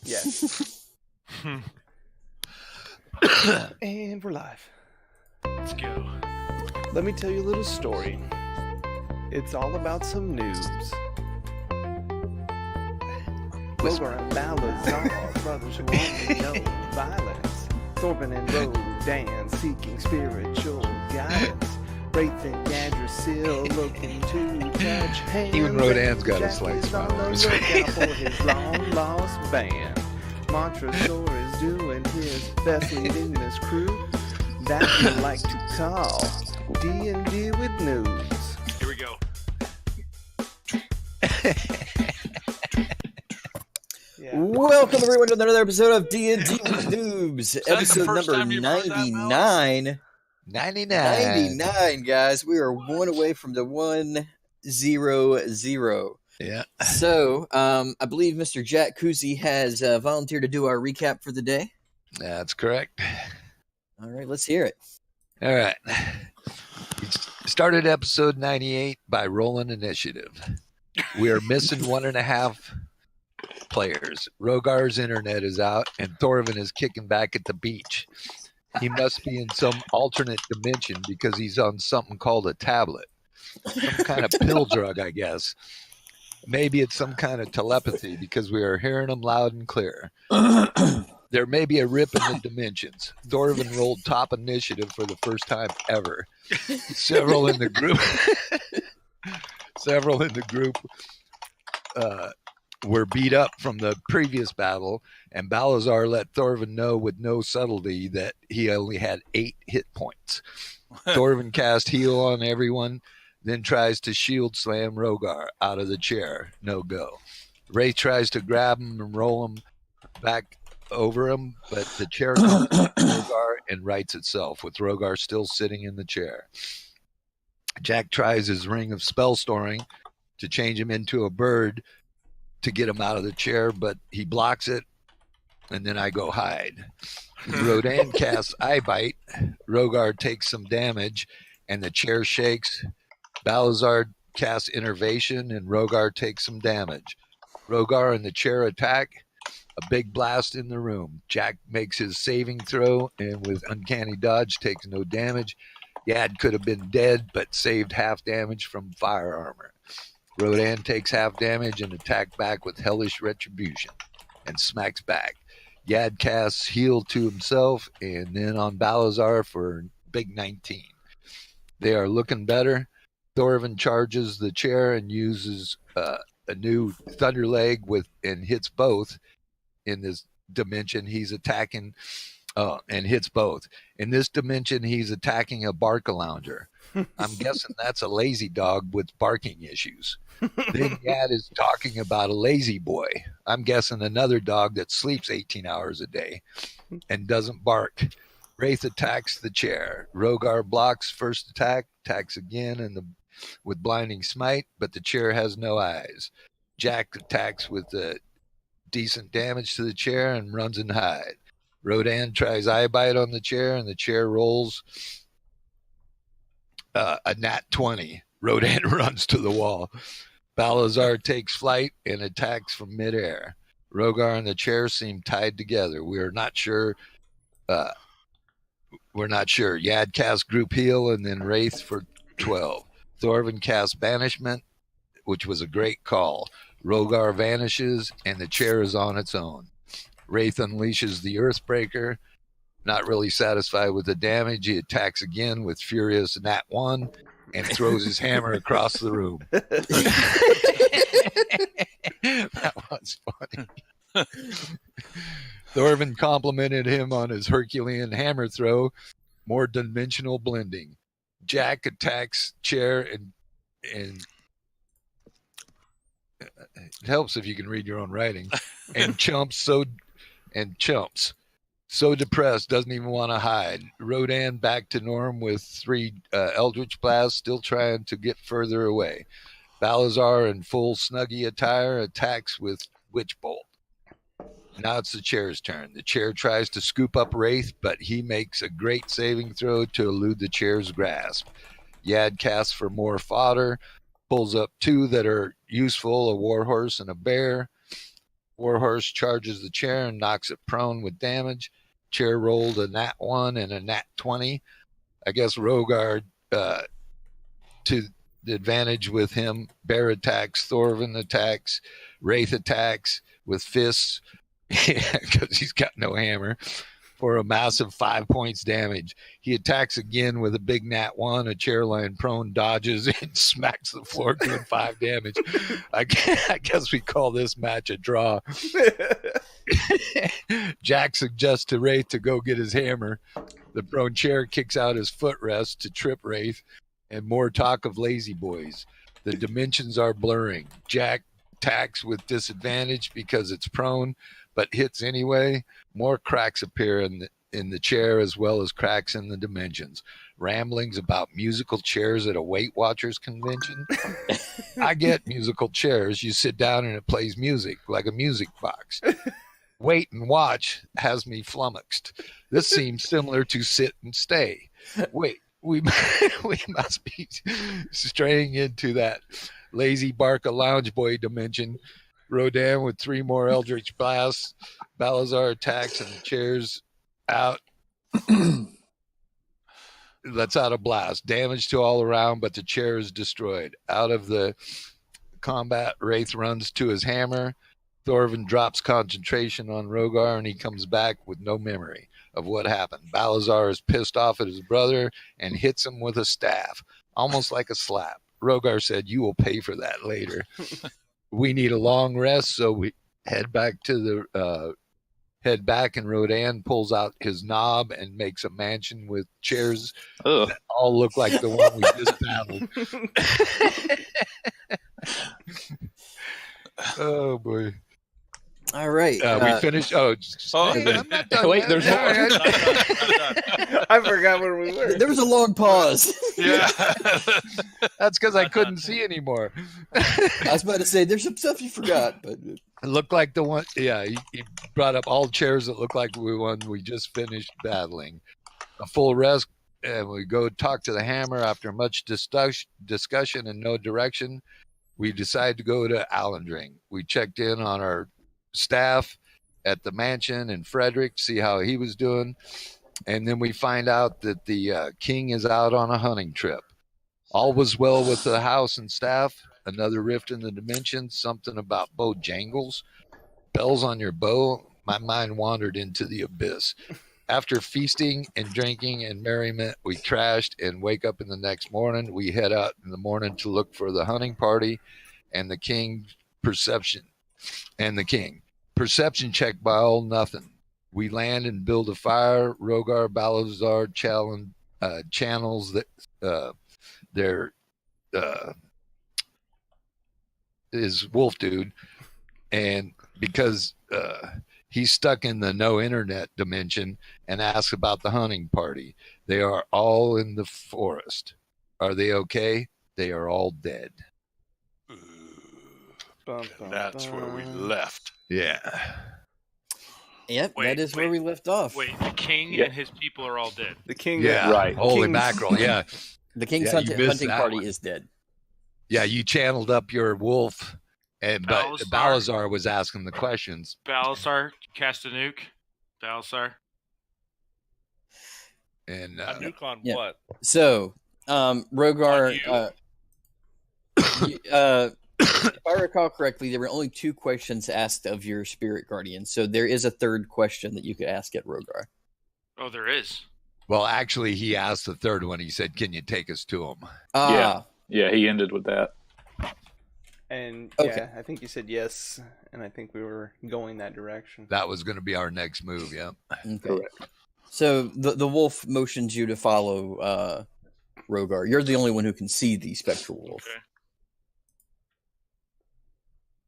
Yes. And we're live. Let's go. Let me tell you a little story. It's all about some noobs. Rogar and Balazar, brothers who only know violence. Thorben and Rodan seeking spiritual guidance. Wraith and Yggdrasil looking to touch hands. Even Rodan's got a Jack slight is smile on on his the face. lookout for his long-lost band. Montresor is doing his best leading this crew that we like to call D&D with Noobs. Here we go. Yeah. Welcome everyone to another episode of D&D with Noobs, that the episode first number time you've heard that, Mel? 99. 99. 99, guys. We are one away from the 100. Yeah. So, I believe Mr. Jack Kuzi has volunteered to do our recap for the day. That's correct. All right, let's hear it. All right. We started episode 98 by rolling initiative. We are missing 1.5 players. Rogar's internet is out, and Thorvin is kicking back at the beach. He must be in some alternate dimension because he's on something called a tablet. Some kind of pill drug, I guess. Maybe it's some kind of telepathy because we are hearing him loud and clear. There may be a rip in the dimensions. Thorvin rolled top initiative for the first time ever. Several in the group were beat up from the previous battle, and Balazar let Thorvin know with no subtlety that he only had 8 hit points. Thorvin cast heal on everyone, then tries to shield slam Rogar out of the chair. No go. Wraith tries to grab him and roll him back over him, but the chair comes to Rogar and rights itself, with Rogar still sitting in the chair. Jack tries his ring of spell storing to change him into a bird to get him out of the chair, but he blocks it, and then I go hide. Rodan casts Eye Bite. Rogar takes some damage, and the chair shakes. Balazar casts Innervation, and Rogar takes some damage. Rogar and the chair attack. A big blast in the room. Jack makes his saving throw, and with uncanny dodge takes no damage. Yad could have been dead, but saved half damage from fire armor. Rodan takes half damage and attacks back with hellish retribution and smacks back. Yad casts heal to himself and then on Balazar for big 19. They are looking better. Thorvin charges the chair and uses a new Thunder Leg and hits both. In this dimension, he's attacking and hits both. In this dimension, he's attacking a Barcalounger. I'm guessing that's a lazy dog with barking issues. Then Yad is talking about a lazy boy. I'm guessing another dog that sleeps 18 hours a day and doesn't bark. Wraith attacks the chair. Rogar blocks first attack, attacks again with blinding smite, but the chair has no eyes. Jack attacks with decent damage to the chair and runs and hide. Rodan tries Eye Bite on the chair, and the chair rolls a nat 20. Rodan runs to the wall. Balazar takes flight and attacks from midair. Rogar and the chair seem tied together. We're not sure. Yad casts Group Heal and then Wraith for 12. Thorvin casts Banishment, which was a great call. Rogar vanishes, and the chair is on its own. Wraith unleashes the Earthbreaker. Not really satisfied with the damage, he attacks again with Furious Nat 1 and throws his hammer across the room. That was funny. Thorvin complimented him on his Herculean hammer throw. More dimensional blending. Jack attacks chair and it helps if you can read your own writing. And chumps so depressed doesn't even want to hide. Rodan back to norm with 3 Eldritch Blasts, still trying to get further away. Balazar in full Snuggie attire attacks with Witch Bolt. Now it's the chair's turn. The chair tries to scoop up Wraith, but he makes a great saving throw to elude the chair's grasp. Yad casts for more fodder, pulls up 2 that are useful, a warhorse and a bear. Warhorse charges the chair and knocks it prone with damage. Chair rolled a nat 1 and a nat 20. I guess Rogar, to the advantage with him, Bear attacks, Thorvin attacks, Wraith attacks with fists because he's got no hammer for a massive 5 points damage. He attacks again with a big nat 1. A chair lying prone dodges and smacks the floor, doing 5 damage. I guess we call this match a draw. Jack suggests to Wraith to go get his hammer. The prone chair kicks out his footrest to trip Wraith, and more talk of lazy boys. The dimensions are blurring. Jack attacks with disadvantage because it's prone, but hits anyway. More cracks appear in the chair, as well as cracks in the dimensions. Ramblings about musical chairs at a Weight Watchers convention. I get musical chairs. You sit down and it plays music like a music box. Wait and watch has me flummoxed. This seems similar to sit and stay. Wait, we must be straying into that lazy barca lounge boy dimension. Rodan with 3 more Eldritch Blasts. Balazar attacks and the chair's out. Lets out a blast. Damage to all around, but the chair is destroyed. Out of the combat, Wraith runs to his hammer. Thorvin drops concentration on Rogar, and he comes back with no memory of what happened. Balazar is pissed off at his brother and hits him with a staff, almost like a slap. Rogar said, "You will pay for that later." We need a long rest, so we head back, and Rodan pulls out his knob and makes a mansion with chairs that all look like the one we just battled. Oh boy. All right. We finished. I'm not done. Wait, yet. there's more. Not done. I forgot where we were. There was a long pause. Yeah. That's because I couldn't see anymore. I was about to say there's some stuff you forgot, but It looked like the one. Yeah, he brought up all chairs that looked like the one we just finished battling. A full rest, and we go talk to the hammer. After much discussion and no direction, we decide to go to Allendring. We checked in on our staff at the mansion and Frederick, see how he was doing. And then we find out that the king is out on a hunting trip. All was well with the house and staff. Another rift in the dimensions, something about Bojangles. Bells on your bow. My mind wandered into the abyss. After feasting and drinking and merriment, we crashed and wake up in the next morning. We head out in the morning to look for the hunting party and the king. Perception check by all nothing. We land and build a fire. Rogar Balazar channels their is Wolf Dude, and because he's stuck in the no internet dimension, and asks about the hunting party. They are all in the forest. Are they okay? They are all dead. Bum, And that's where we left. Yeah. yep, that is where we left off. Wait, the king Yeah. and his people are all dead. The king. Yeah. Right. Holy King's- mackerel. Yeah. The king's Yeah, you missed hunting that party one. is dead. Yeah. You channeled up your wolf, but Balazar. Balazar was asking the questions. Balazar, cast a nuke. Balazar. And A nuke on yeah. what? So, Rogar, if I recall correctly, there were only 2 questions asked of your spirit guardian. So there is a third question that you could ask at Rogar. Oh, there is. well, actually, he asked the third one. He said, "Can you take us to him?" Ah, Yeah, he ended with that. And Okay. yeah, I think you said yes, and I think we were going that direction. That was going to be our next move. Yeah. okay. Correct. So the wolf motions you to follow Rogar. You're the only one who can see the spectral wolf. Okay.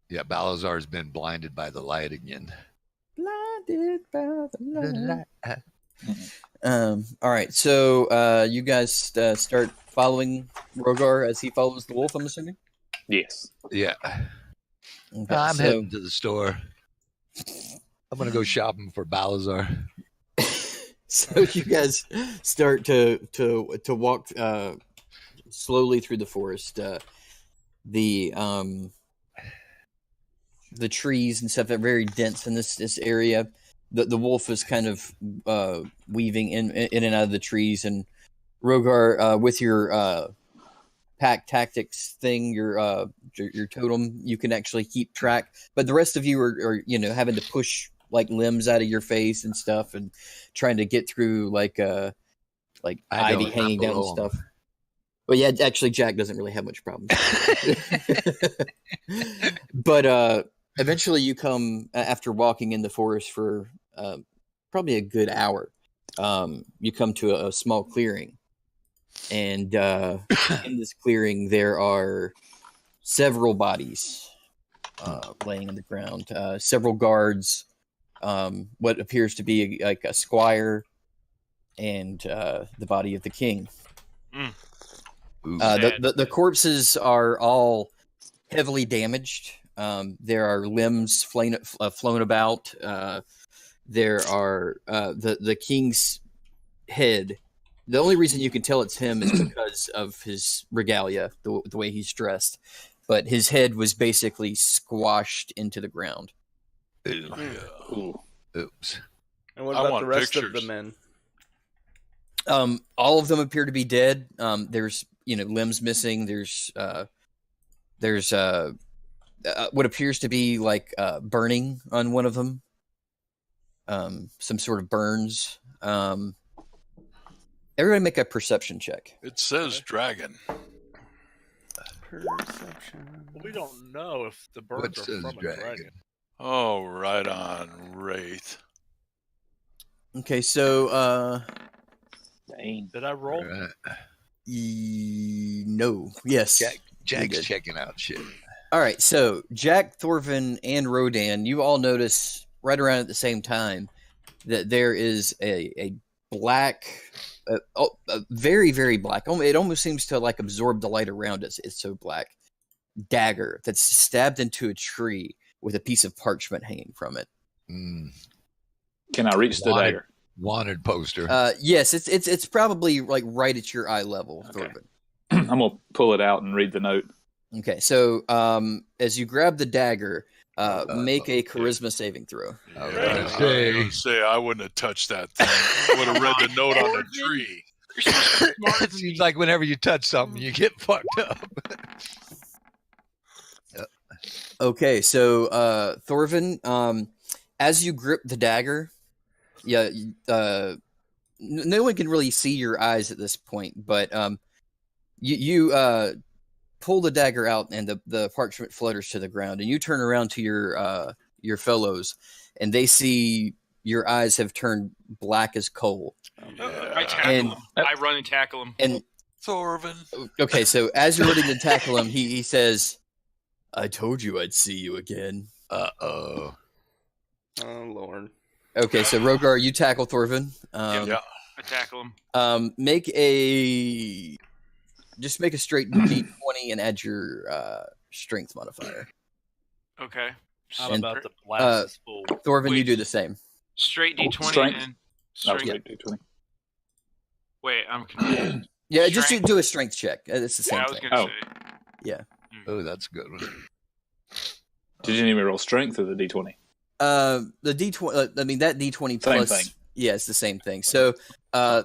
Yeah. Balazar's been blinded by the light again. Blinded by the light. All right, so you guys start following Rogar as he follows the wolf, I'm assuming? Yes. Yeah. Okay, I'm so, heading to the store. I'm going to go shopping for Balazar. so you guys start to walk slowly through the forest. The the trees and stuff are very dense in this area. The wolf is kind of weaving in and out of the trees, and Rogar, with your pack tactics thing, your totem, you can actually keep track. But the rest of you are having to push like limbs out of your face and stuff, and trying to get through like ivy hanging down and stuff. But yeah, actually, Jack doesn't really have much problem. But eventually, you come after walking in the forest for probably a good hour. You come to a small clearing, and in this clearing, there are several bodies laying on the ground. Several guards, what appears to be like a squire, and the body of the king. The corpses are all heavily damaged. There are limbs flown about. There are the king's head. The only reason you can tell it's him is because of his regalia, the way he's dressed. But his head was basically squashed into the ground. Ooh. Oops. And what I about want the rest of pictures. the men? All of them appear to be dead. There's limbs missing. There's what appears to be like burning on one of them. Some sort of burns. Everybody make a perception check. It says dragon. Perception. We don't know if the What birds are says from a dragon? dragon. Oh, right on, Wraith. Okay, so Dang. Did I roll? Right. no, yes. Jack's did. checking out shit. All right, so Jack, Thorvin, and Rodan, you all notice right around at the same time that there is a black, very, very black. It almost seems to like absorb the light around us. It's so black. Dagger that's stabbed into a tree with a piece of parchment hanging from it. Can I reach the dagger? Wanted poster. Yes, it's probably like right at your eye level, Okay. Thorvin. I'm gonna pull it out and read the note. Okay, so as you grab the dagger, make a charisma saving throw. I was Yeah, gonna I was say, gonna say I wouldn't have touched that thing. I would have read the note on the tree. You're supposed to be smart. it seems like whenever you touch something, you get fucked up. Okay, so Thorvin, as you grip the dagger, no one can really see your eyes at this point, but you pull the dagger out, and the parchment flutters to the ground, and you turn around to your fellows, and they see your eyes have turned black as coal. I tackle And- him. I run and tackle him. And Thorvin. okay, so as you're ready to tackle him, he says, "I told you I'd see you again." Uh-oh. Oh Lord. Okay, so Rogar, you tackle Thorvin. Yeah. I tackle him. Just make a straight D20 and add your strength modifier. Okay. I'm And- about to blast this fool. Thorvin, you Wait. do the same. Straight D20 strength? and I'll strength. take D20. Wait, I'm confused. Yeah, just Strength? do a strength check. It's the same Yeah, I was thing. gonna Oh. say. Oh, that's a good one. Did you need me to roll strength or the D20? The D20. I mean that D20 Same plus. thing. Yeah, it's the same thing. So, I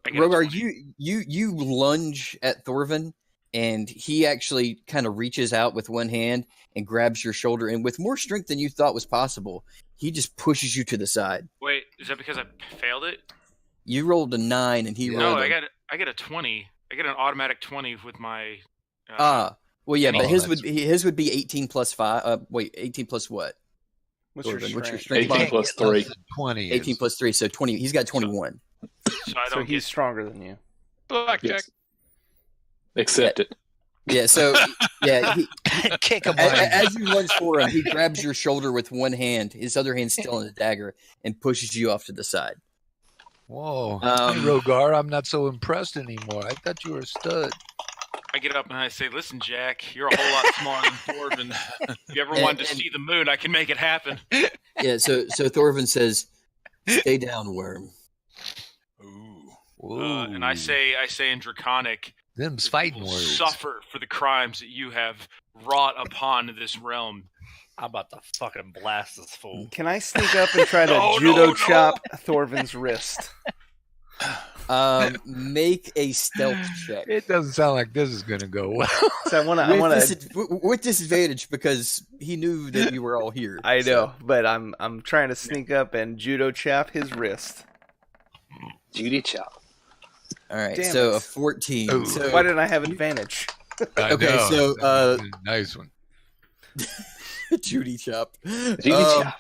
get a Rogar, 20. you lunge at Thorvin, and he actually kind of reaches out with one hand and grabs your shoulder, and with more strength than you thought was possible, he just pushes you to the side. Wait, is that because I failed it? You rolled a 9, and he Yeah. rolled. No, a, I get a 20. I get an automatic 20 with my. Well, yeah, Oh, but his that's- would be 18 plus 5. Wait, 18 plus what? What's your Thorvin, strength? what's your strength? 18 mod? plus Get less 3. than 20. 18 is- plus 3, so 20. He's got 21. So I So don't he's get. stronger than you. Blackjack. Yes. Accept it. Yeah, so yeah, Kick him as you lunge for him, he grabs your shoulder with one hand, his other hand still in the dagger, and pushes you off to the side. Whoa. Um, Hey, Rogar, I'm not so impressed anymore. I thought you were a stud. I get up and I say, "Listen, Jack, you're a whole lot smaller than Thorvin. If you ever wanted to and- see the moon, I can make it happen." Yeah, so Thorvin says, "Stay down, worm." Ooh. And I say in Draconic, Them's "This fighting will words. suffer for the crimes that you have wrought upon this realm. I'm about to fucking blast this fool. Can I sneak up and try to No, judo no, chop Thorvin's wrist? Make a stealth check. It doesn't sound like this is going to go well. So I want to. With disadvantage because he knew that you were all here. I so. know, but I'm trying to sneak up and judo chop his wrist. Judy chop. All right, Damn so it. a 14. Ooh. So, Why didn't I have advantage? I Okay, know. so, Nice one. Judy chop. Judy chop.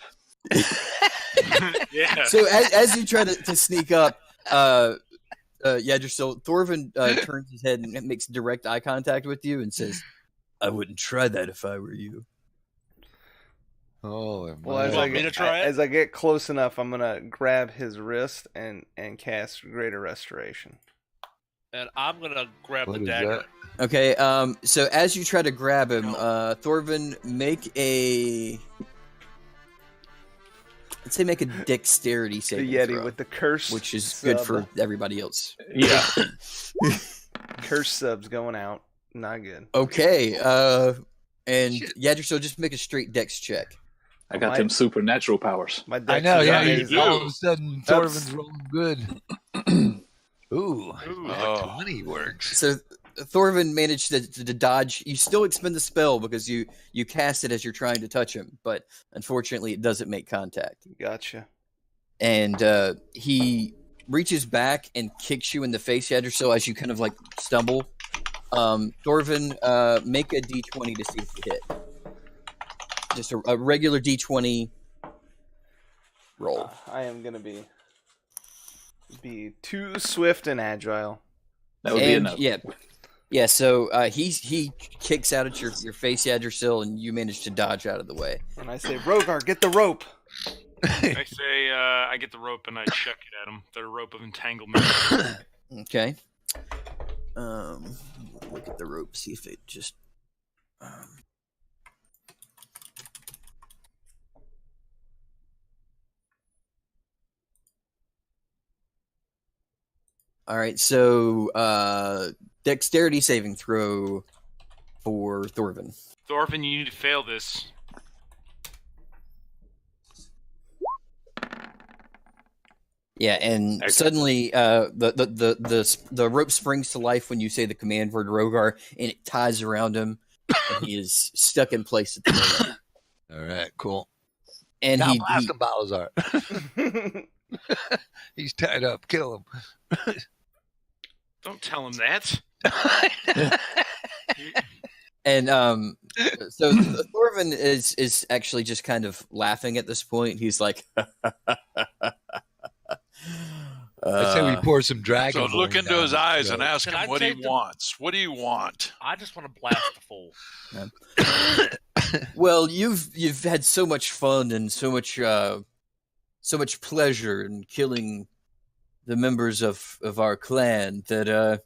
Yeah. So as you try to sneak up, Yggdrasil, Thorvin turns his head and makes direct eye contact with you and says, "I wouldn't try that if I were you." Oh, Well, as You I, want me to get, try it? as I get close enough, I'm gonna grab his wrist and cast Greater Restoration. And I'm gonna grab what the is dagger. that? Okay, so as you try to grab him, Thorvin, make a dexterity The saving Yeti throw, with the curse, which is good sub. for everybody else. Yeah. Curse subs going out. Not good. Okay, and Yggdrasil, just make a straight dex check. I got My- them supernatural powers. My I dex know, is yeah. amazing. All of a sudden, Oops. Thorvin's rolling good. Ooh, Oh. 20 works. So Thorvin managed to dodge. You still expend the spell because you cast it as you're trying to touch him, but unfortunately, it doesn't make contact. Gotcha. And he reaches back and kicks you in the face, Yggdrasil, as you kind of like stumble. Thorvin, make a d20 to see if you hit. Just a regular d20 roll. I am gonna be too swift and agile. That would be And, enough. yeah. So he kicks out at your face, Yggdrasil, and you manage to dodge out of the way. And I say, Rogar, get the rope. I say I get the rope and I chuck it at him. The rope of entanglement. Okay. Look at the rope, see if it just. All right, so dexterity saving throw for Thorvin. Thorfinn, you need to fail this. Yeah, and Okay. suddenly the rope springs to life when you say the command word Rogar, and it ties around him, and he is stuck in place at the moment. All right, cool. And Now he, blast him, Balazar. He's tied up. Kill him. Don't tell him that. and so Thorvin is actually just kind of laughing at this point. He's like, I say we pour some dragon. So look into his eyes and ask Can him I what he take the- wants. What do you want? I just want to blast the fool. well, you've had so much fun and so much pleasure in killing the members of our clan that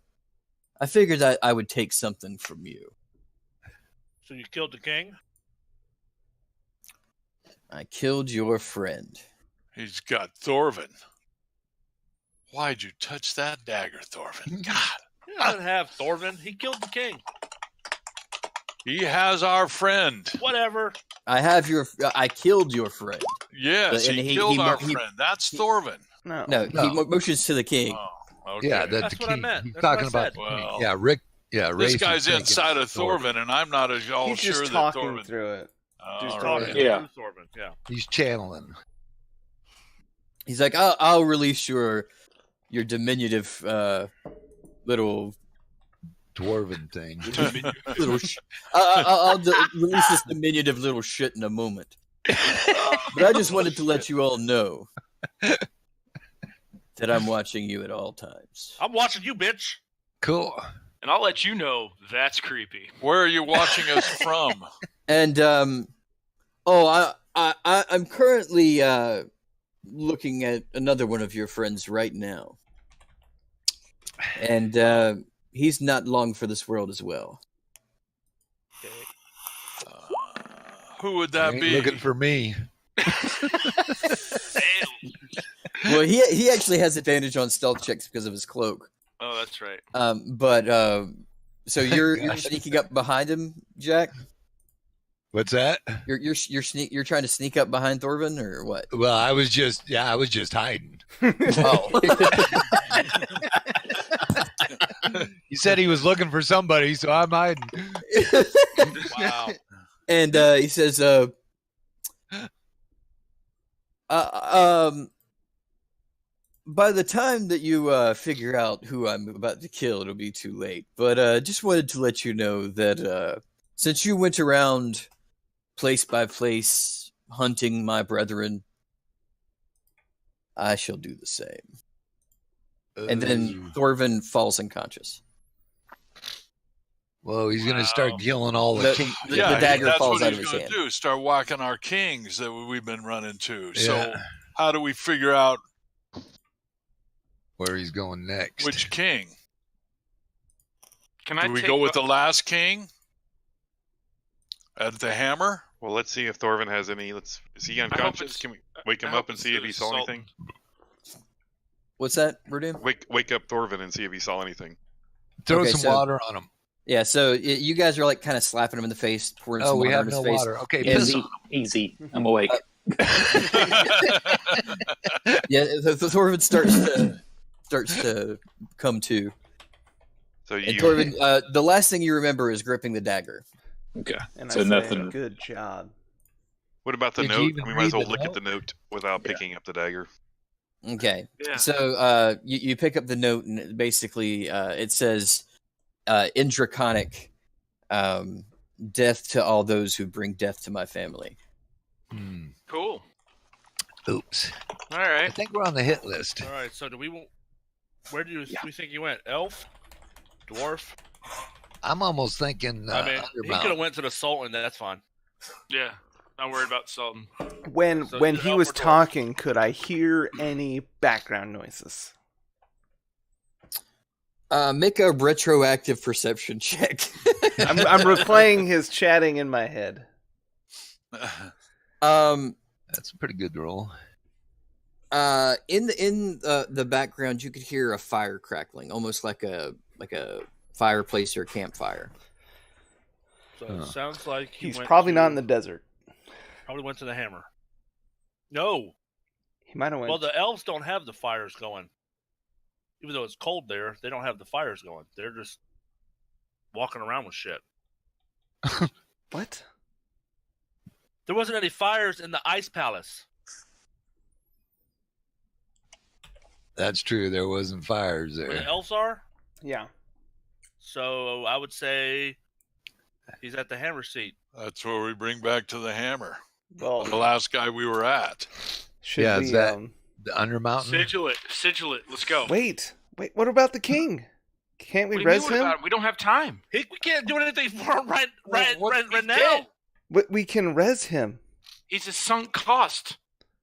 I figured I would take something from you. So you killed the king? I killed your friend. He's got Thorvin. Why'd you touch that dagger, Thorvin? God, He doesn't have Thorvin. He killed the king. he has our friend. Whatever. I killed your friend. Yes, And he he- killed he- our he- friend. That's Thorvin. No. No, No. he motions to the king. Oh, okay. Yeah, that's That's the what I king. meant. He's That's what I talking about said. the king. Well, Yeah, Rick. Yeah, This Race is guy's thinking inside of Thorvin. Thorvin, and I'm not as all He's sure just that talking Thorvin. through it. Just All talking. right. Yeah. Through Thorvin, yeah. He's channeling. He's like, I'll release your diminutive little Dwarven thing. little. I'll release this diminutive little shit in a moment. But I just wanted to let you all know that I'm watching you at all times. I'm watching you, bitch. Cool. And I'll let you know that's creepy. Where are you watching us from? And I'm currently looking at another one of your friends right now, and he's not long for this world as well. Who would that Ain't be? looking for me. Well, he actually has advantage on stealth checks because of his cloak. Oh, that's right. So you're sneaking up behind him, Jack. What's that? You're trying to sneak up behind Thorvin or what? Well, I was just hiding. Oh, He said he was looking for somebody, so I'm hiding. Wow. and he says, by the time that you figure out who I'm about to kill, it'll be too late. But just wanted to let you know that since you went around place by place hunting my brethren, I shall do the same. And then Thorvin falls unconscious. Well, he's going to Wow. start killing all the king. The dagger that's falls what out of he's his gonna hand. do. Start whacking our kings that we've been running to. So Yeah. how do we figure out Where he's going next. which king? Can I Do we take go with the last king at the hammer? Well, let's see if Thorvin has any. Is he unconscious? Can we wake him I up hope and it's see if the he saw salt. anything? What's that, Verdun? Wake up Thorvin and see if he saw anything. Throw Okay, some so- water on him. Yeah, so you guys are like kind of slapping him in the face, pouring Oh, some we water have in his no face. water. Okay, And piss Easy, on him. easy. I'm awake. Yeah, the Thorvin starts to come to. So And you. Thorvin, the last thing you remember is gripping the dagger. Okay. And So I say, nothing- good job. What about the Did you note? even We might as read well the look at note? the note without Yeah. picking up the dagger. Okay, Yeah. so you pick up the note and basically it says, in Draconic, death to all those who bring death to my family. Cool. Oops. All I right. think we're on the hit list. All right. So do we? Where do we think you went? Elf, dwarf. I'm almost thinking I mean, he could have Underbound. went to the Sultan. That's fine. Yeah. Not worried about Sultan. When So when is it he elf was or dwarf? talking, could I hear any background noises? Make a retroactive perception check. I'm replaying his chatting in my head. That's a pretty good roll. In the background, you could hear a fire crackling, almost like a fireplace or campfire. So it sounds like he He's went probably to, not in the desert. Probably went to the hammer. No. He might have went. Well, the elves don't have the fires going. Even though it's cold there, they don't have the fires going. They're just walking around with shit. What? There wasn't any fires in the ice palace. That's true. There wasn't fires Where the there. elves are. Yeah. So I would say he's at the hammer seat. That's where we bring back to the hammer. The Well, last guy we were at. should Yeah, we? is that- The Undermountain. Sigil it. Let's go. Wait. What about the king? Can't we What do you res mean, what him? about it? We don't have time. We can't do anything for him right He's now. dead. We can res him. He's a sunk cost.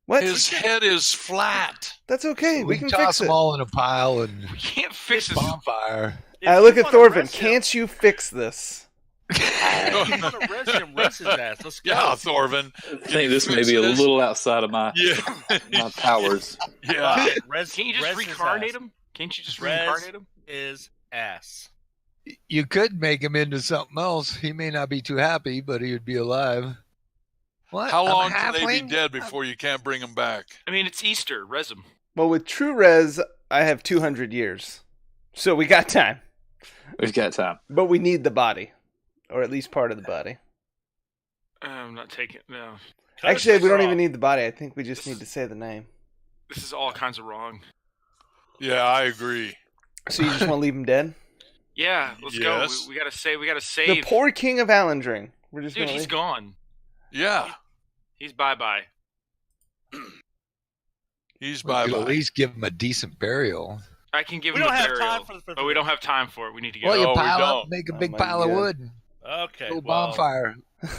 What? His head is flat. That's okay. We We can toss fix them it. all in a pile and We can't fix this. bonfire. If I you look at wanna Thorvin. res him- Can't you fix this? if you want to res him, res his ass. Let's go. Yeah, Thorvin. I think this may be a Fix this? little outside of my Yeah. my powers. Yeah. Res, Can't you just res his reincarnate ass. him? Can't you just Res- reincarnate him? His ass. You could make him into something else. He may not be too happy, but he would be alive. What? How I'm a long can they be halfling? dead before you can't bring them back? I mean, it's Easter. Res him. Well, with true res, I have 200 years, so we got time. We've got time. But we need the body, or at least part of the body. I'm not taking. No. Cut Actually, his we don't finger even off. need the body. I think we just need to say the name. This is all kinds of wrong. Yeah, I agree. So you just want to leave him dead? Yeah, let's go. Yes. We gotta save. We gotta The save. poor king of Alandring. We're just Dude, gonna he's leave. gone. Yeah, He's bye. he's We bye could at bye. least give him a decent burial. I can give We him don't a have burial, time for the. but we don't have time for it. We need to go. Well, you No, we pile up, don't. make a Oh big my pile of God. wood, Okay. little well, bonfire,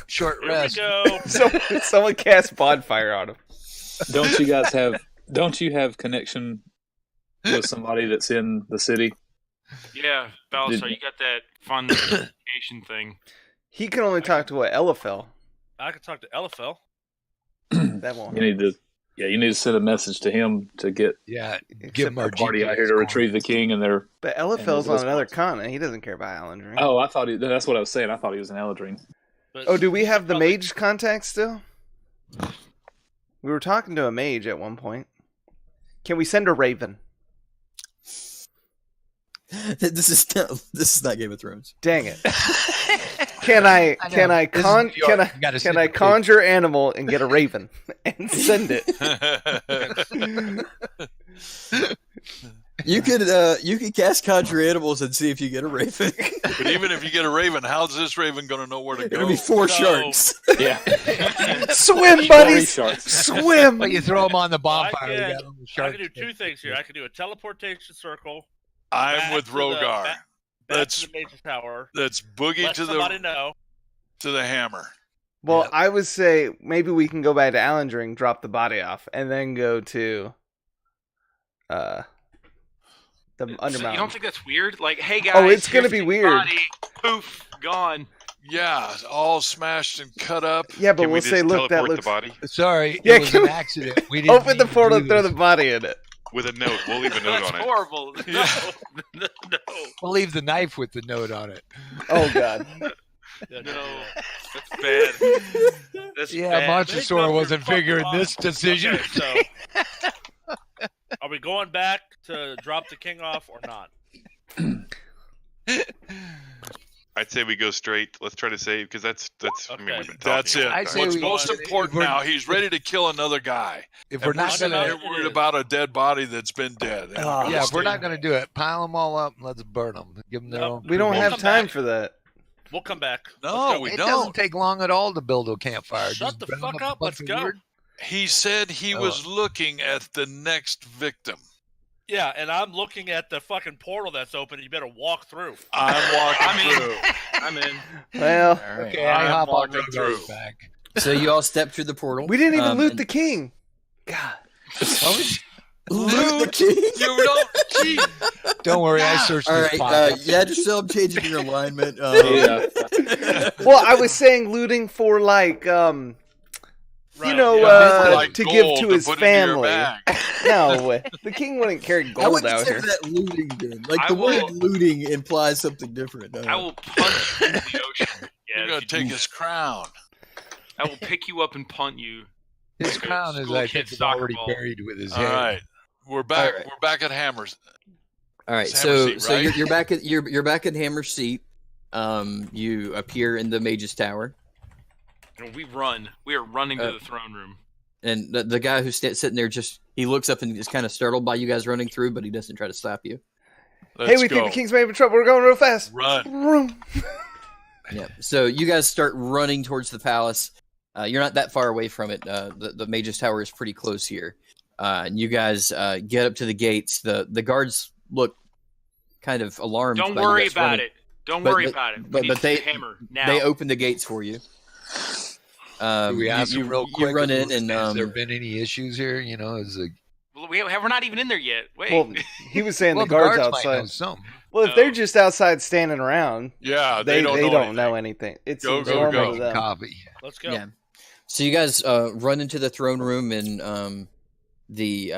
short Here we rest. go. Someone cast bonfire on him. Don't you have connection with somebody that's in the city? Yeah, Balasar, you got that fun vacation thing. He can only talk to what Elafel. I can talk to Elafel. That won't. You need to send a message to him to get Yeah, Except give him our a party out GPS here to retrieve the king and their. But And Elafel's this on another one. continent. He doesn't care about Alandring. Oh, I thought that's what I was saying. I thought he was in Eldring. But Oh, do we you have should the probably- mage contact still? We were talking to a mage at one point. Can we send a raven? This is not Game of Thrones. Dang it! Can I conjure animal and get a raven and send it? You could cast Conjure Animals and see if you get a raven. But even if you get a raven, how's this raven going to know where to go? It'll be 4 No. sharks. Yeah. Swim, Story buddies! sharks. Swim! Well, you throw them on the I bonfire. you can, got them I sharks. can do 2 things here. I can do a teleportation circle. I'm back with to the- Rogar. back Let's to the Mage's Tower. let's boogie Let to somebody the know. hammer. Well, Yep. I would say maybe we can go back to Allendring, drop the body off, and then go to the So Undermountain. you don't think that's weird? Like, hey guys, Oh, it's gonna here's be the weird. Body. Poof, gone. Yeah, all smashed and cut up. Yeah, but Can we we'll just say, look, that teleport looks. the body Sorry, Yeah, it was can an we- accident. We didn't Open the mean to portal do and throw the this. body in it. with a note? We'll leave a note That's on it. horrible. No, no. We'll leave the knife with the note on it. Oh God. Yeah, No, that's bad. That's Yeah, bad. Montessori wasn't figuring this decision. Okay, so are we going back to drop the king off or not? I'd say we go straight. Let's try to save because that's. I mean, Okay. we've been talking. That's a it. long I'd time. say What's we- most if important we're- now, he's ready to kill another guy. If And we're not sitting gonna, here worried about a dead body that's been dead. And Oh. yeah, if we're not gonna do it, pile them all up and let's burn them. Give them their Nope. own. We don't We'll have come time back. for that. We'll come back. No, Let's go. we It don't. doesn't take long at all to build a campfire. Shut Just the bring fuck them a up. Let's bunch of go. wood. He said he was looking at the next victim. Yeah, and I'm looking at the fucking portal that's open. You better walk through. I'm walking I'm in. through. I'm in. Well, All right. Okay, I I'm hop on walking Rogar's through. back. So you all step through the portal. we didn't even loot and- the king. God. Loot the king. You don't cheat. Don't worry, I searched All his right, pocket. yeah, just so I'm changing your alignment. Yeah. Well, I was saying looting for like Right, know, yeah. Like to give gold to his put into your family. bag. No, the king wouldn't carry I gold would out consider here. that looting then. Like I the will- word looting implies something different. I will punch you into the ocean. Yeah, You're gonna if you take do. his crown. I will pick you up and punt you. His like a crown is, school I kid think, soccer already ball. buried with his All head. right, we're back. All right. We're back at Hammers. All right, It's so Hammer's seat, right? you're back at you're back at Hammer's seat. You appear in the Mage's Tower, And we run. We are running to Uh, the throne room. and the guy who's sitting there he looks up and is kind of startled by you guys running through, but he doesn't try to stop you. Let's Hey, we go. think the king's may be in trouble. We're going real fast. Run. Vroom. Yeah. So you guys start running towards the palace. You're not that far away from it. The Mage's Tower is pretty close here. And you guys get up to the gates. The guards look kind of alarmed. Don't by you worry guys about running. it. Don't But- worry but- about it. but- we but need they- the hammer now. They open the gates for you. Do we ask him real quick? You run if- in and has there been any issues here? You know, is a Well, we're not even in there yet. Wait. Well, he was saying well, the guards might outside. know some. Well, if they're just outside standing around, Yeah, they don't know anything. It Go, seems go, normal go. to them. Copy. Let's go. Yeah. So you guys run into the throne room, and the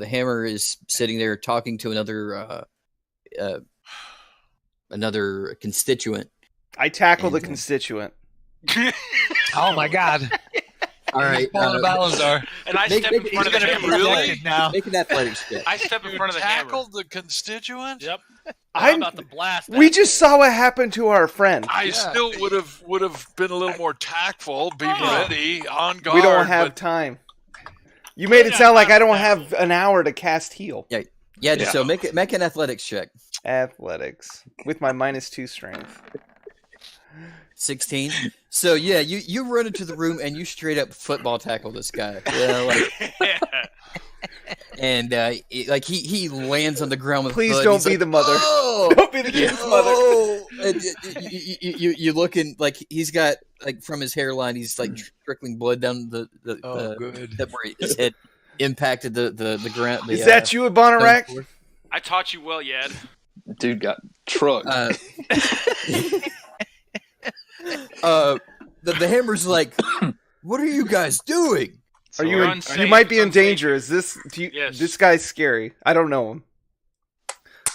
hammer is sitting there talking to another constituent. I tackle the And, constituent. Oh my God! All right, Paul Balazar. and I Make- step make- in front of he's the gonna hammer. be Really? Protected now. make an athletics check. I step in You front of the hammer. tackled the constituent. Yep. I'm- I'm about to blast. We that just thing. saw what happened to our friend. I Yeah. still would have been a little more tactful, be Yeah. ready, on guard. We don't have but time. You made it Yeah, sound like I don't time. have an hour to cast heal. Yeah, so make an athletics check. Athletics with my -2 strength. 16. So yeah, you run into the room and you straight up football tackle this guy. Yeah, like, and he lands on the ground with Please blood. don't He's be like, the mother. "Oh!" Don't be the kid's mother. Oh! And you looking like he's got like from his hairline, he's like trickling blood down the Oh, good. that where his head impacted the ground. Is that you, Abonarak? floor. I taught you well, Yad. Dude got trucked. The hammer's like, what are you guys doing? Are you? We're In, unsafe. you might be It's in unsafe. danger. Is this? Yes. This guy's scary. I don't know him.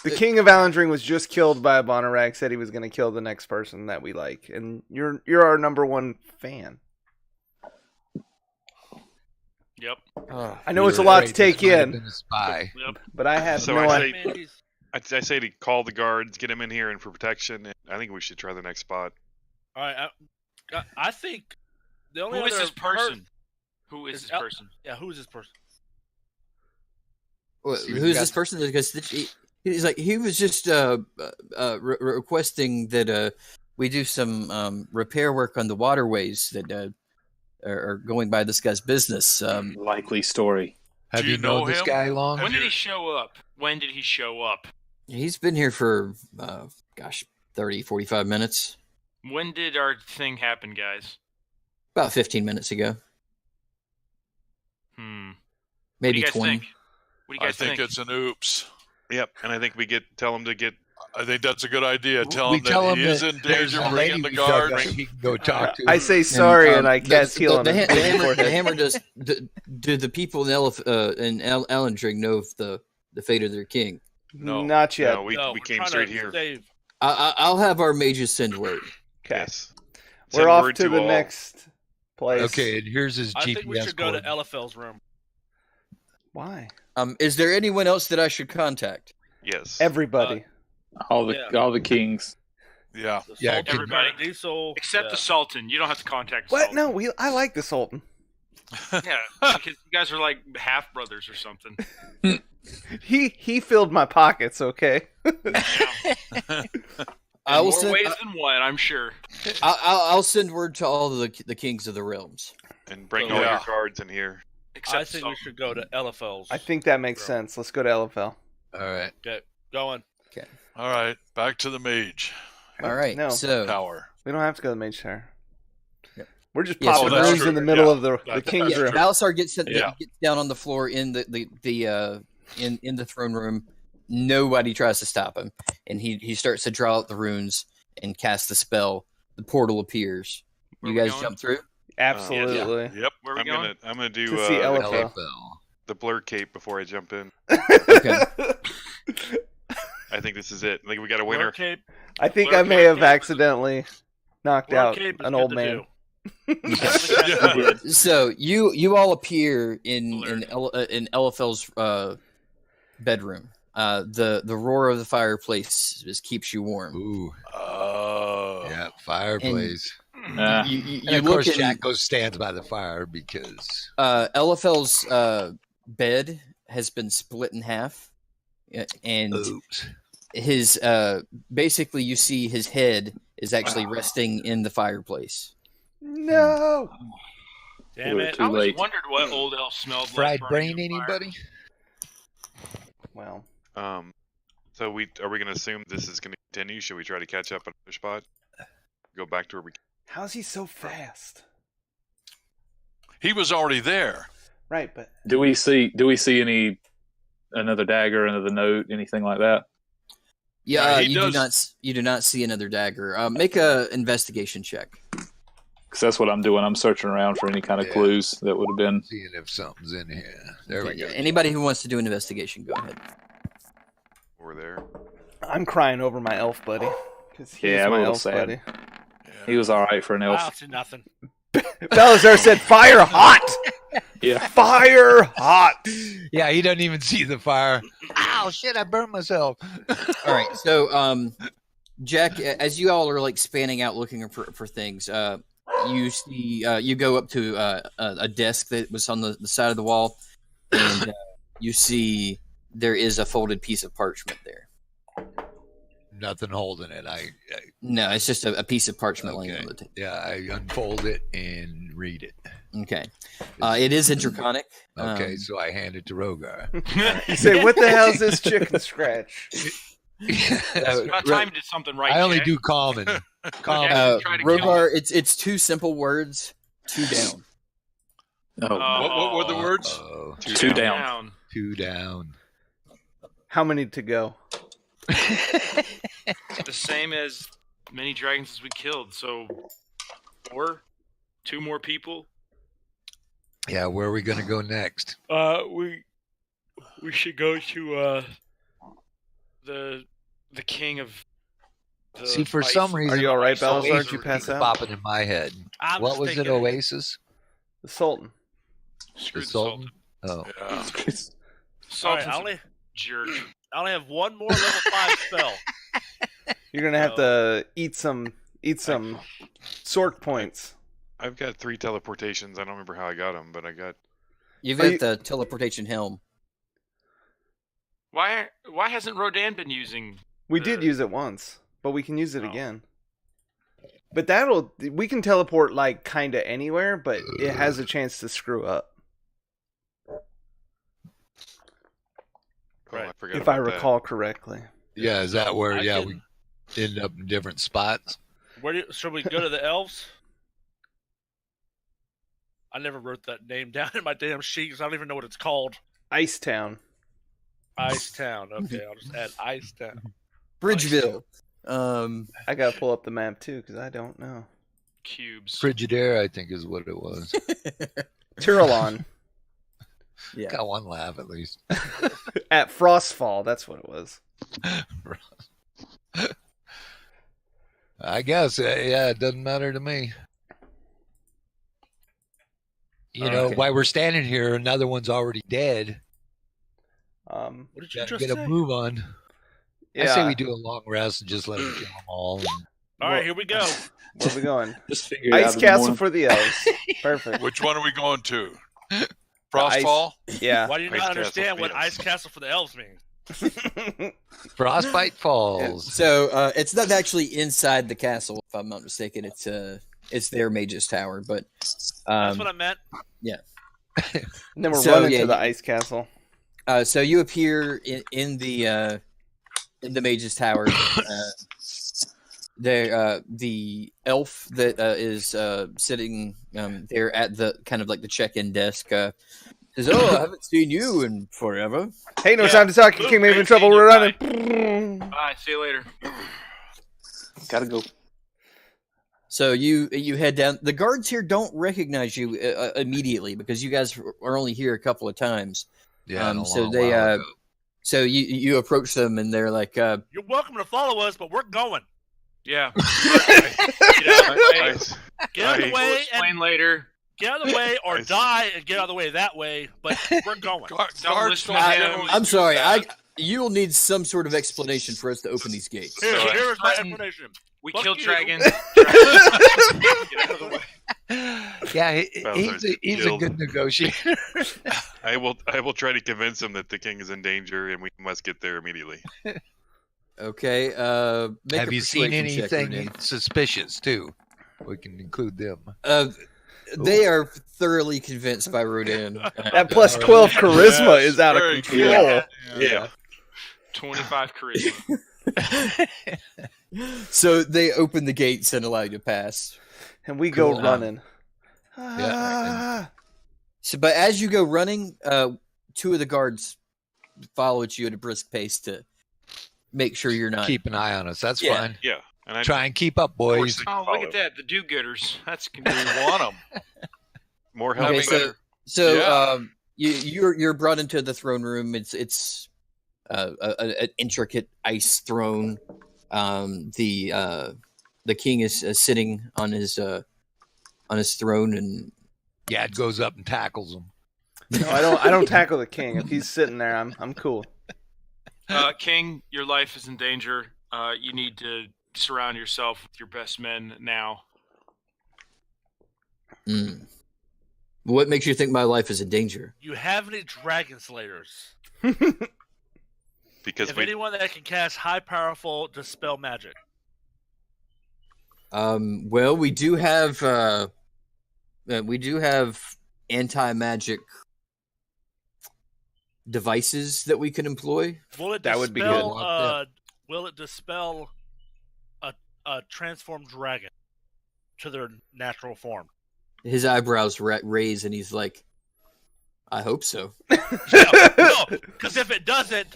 The king of Alandring was just killed by a Bonarag. Said he was going to kill the next person that we like, and you're our number one fan. Yep. I know it's a lot to take This might have in, been a spy. Yep. but I have So no I idea. say- Man, he's- I say to call the guards, get him in here, and for protection. And I think we should try the next spot. all right. I think the only Who is other this person? Who is Is this El- person? Yeah, who is this person? See, Who we is this got- person? Because he's like he was just requesting that we do some repair work on the waterways that are going by this guy's business. Likely story. Have Do you you know known this him? guy long? When did he show up? When did he show up? He's been here for 30, 45 minutes. When did our thing happen, guys? About 15 minutes ago, What do maybe you guys 20. think? What do you I guys think it's an oops. Yep, and I think we tell him to get. I think that's a good idea. Tell We him tell that him he is that in there's danger. a Bring lady in the we dug guards. up. He can go talk to. I say sorry, and I cast heal on the, his the hammer does. Do the people in Allendring know of the fate of their king? No. Not yet. No, we we're came trying straight to here. Save. I'll have our mages send word. Okay, Yes. we're Send off word to the all. next place. Okay, and here's his I GPS think we should go to coordinates. Elifel's room. Why? Is there anyone else that I should contact? Yes. Everybody. All the kings. Yeah. The Yeah, Sultan, could- Everybody. Diesel, Except yeah. the Sultan. You don't have to contact the What? Sultan. No, I like the Sultan. Yeah, because you guys are like half brothers or something. He filled my pockets. Okay. Yeah. I will More send. ways than one, I'm sure. I'll send word to all the kings of the realms. And bring So- all Yeah. your guards in here. Except I think we should go to Elifel's. I think that makes room. sense. Let's go to LFL. All right. Okay, going. All right. Back to the mage All right. No, So tower. we don't have to go to the mage tower. Yep. We're just Yes, popping that's rooms true. in the middle Yeah. of the That's king's true. room. Balasar gets Yeah. down on the floor in in the throne room. Nobody tries to stop him, and he starts to draw out the runes and cast the spell. The portal appears. Where You we guys going? jump through. Absolutely. Yep. Where are we I'm going? gonna do To see LFL. the blur cape before I jump in. Okay. I think this is it. I think we got a winner. Blur Cape. I think Blur I may Cape have is- accidentally knocked Blur out Cape is an good old to man. do. So you all appear in Blurred. in Elifel's bedroom. The roar of the fireplace just keeps you warm. Ooh, Oh. yeah, fireplace. Ah, You And of look course, in, Jack goes stands by the fire because Elifel's bed has been split in half, and oops. his basically you see his head is actually resting in the fireplace. No. Damn it. Too I always late. wondered what old elf smelled Fried like. brain, burning in fire. anybody? Well, So are we gonna assume this is gonna continue? Should we try to catch up at another spot? Go back to where we. how's he so fast? He was already there. Right, but do we see another dagger, another note, anything like that? Yeah, he does- you do not see another dagger. Make a investigation check. Because that's what I'm doing. I'm searching around for any kind of Yeah. clues that would have been. Seeing if something's in here. There we Okay, go. Anybody who wants to do an investigation, go ahead. Over there. I'm crying over my elf buddy because he's Yeah, I'm a my little elf sad. buddy. He was all right for an I elf. don't see nothing. Balazar said, "Fire hot, Yeah. fire hot." Yeah, he doesn't even see the fire. Ow, shit, I burned myself. All right, so Jack, as you all are like spanning out looking for things, you see you go up to a desk that was on the side of the wall, and you see there is a folded piece of parchment there. Nothing holding it. No, it's just a piece of parchment laying Okay. on the table. Yeah, I unfold it and read it. Okay, it is interconic. Okay, so I hand it to Rogar. You say, "What the hell's this chicken scratch?" About time you did something right. I only Jack. do common. Common. Yeah. Try to kill Rogar, it's two simple words, two down. Oh, What were the words? Oh, two down. Down. two down. How many to go? The same as many dragons as we killed. So, 4, 2 more people. Yeah, where are we going to go next? We should go to the king of. The See, for ice- some reason, Are you all right, ice Balazar? soldiers Did you are pass keeps out? popping in my head. I'm What just was it, thinking- Oasis? The Sultan. Screw The the Sultan? Sultan. Oh. Yeah. All right, Sultan's I a only jerk. have one more level 5 spell. You're gonna have to eat some sword points. I've got 3 teleportations. I don't remember how I got them, but I got. You've Are got you- the teleportation helm. Why hasn't Rodan been using? We did use it once, but we can use it Oh. again. But we can teleport like kinda anywhere, but it has a chance to screw up. Oh, Right. I forgot If I about that. recall correctly. Yeah, is that where, I yeah, can- we end up in different spots? Should we go to the elves? I never wrote that name down in my damn sheet because I don't even know what it's called. Ice Town. Ice Town. Okay, I'll just add Ice Town. Bridgeville. I gotta pull up the map too, because I don't know. Cubes. Frigidaire, I think, is what it was. Tirolon. Yeah. Got one laugh at least. At Frostfall, that's what it was. I guess, yeah, it doesn't matter to me. You know, Okay. while we're standing here, another one's already dead. What What did you Gotta just get say? a move on. Yeah. I say we do a long rest and just let them kill them all. And All right, here we go. Where are we going? Just figure it out Ice in the Castle morning. for the elves. Perfect. Which one are we going to? ice- Frostfall? Yeah. Why do you Ice not Castle understand what Fields. Ice Castle for the elves means? Frostbite Falls. So it's not actually inside the castle, if I'm not mistaken. It's their Mage's Tower, but That's um, what I meant. And then we're So, running yeah, to the you- Ice Castle. so you appear in the Mage's Tower. The elf that is sitting there at the kind of like the check-in desk says, "Oh, I haven't seen you in forever." Hey, no Yeah. time to talk. Luke, King may be in great trouble. seeing We're you. running. Bye. See you later. Gotta go. So you head down. The guards here don't recognize you immediately because you guys are only here a couple of times. Yeah, and a so long they while ago. so you approach them and they're like, You're welcome to follow us, but we're going. Yeah. Get out of the way. Ice. Get out of the Ice. We'll way and explain later. get out of the way, or Ice. die and get out of the way that way. But we're going. Guards listen don't to him. generally "I'm do sorry, that. you'll need some sort of explanation for us to open these gates." Here, So, here's my threaten- explanation. We Fuck killed you. dragons. Get out of the way. Yeah, Balthazar's he's a killed. good negotiator. I will try to convince him that the king is in danger and we must get there immediately. Okay. Make Have a you seen persuasion check, anything Ronan. suspicious too? We can include them. They are thoroughly convinced by Rodan. That plus 12 charisma Yes, is out of very control. good. Yeah. 25 charisma. So they open the gates and allow you to pass. And we go Cool. running. Yeah, So, but as you go running, two of the guards follow at you at a brisk pace to make sure you're not. Keep an eye on us. That's Yeah. fine. Yeah. And I Try and keep up, boys. they Oh, follow. look at that. The do-gooders. That's We convenient. want them. More help. Okay, Having so better- so Yeah. you're brought into the throne room. It's an intricate ice throne. The king is sitting on his throne, and Yeah, it goes up and tackles them. No, I don't tackle the king. If he's sitting there, I'm cool. King, your life is in danger. You need to surround yourself with your best men now. What makes you think my life is in danger? You have any dragon slayers? Because If we anyone that can cast high powerful dispel magic. Well, we do have anti-magic devices that we can employ. Will it That would be dispel, good. will it dispel a transformed dragon to their natural form? His eyebrows raise, and he's like, "I hope so." No, because if it doesn't,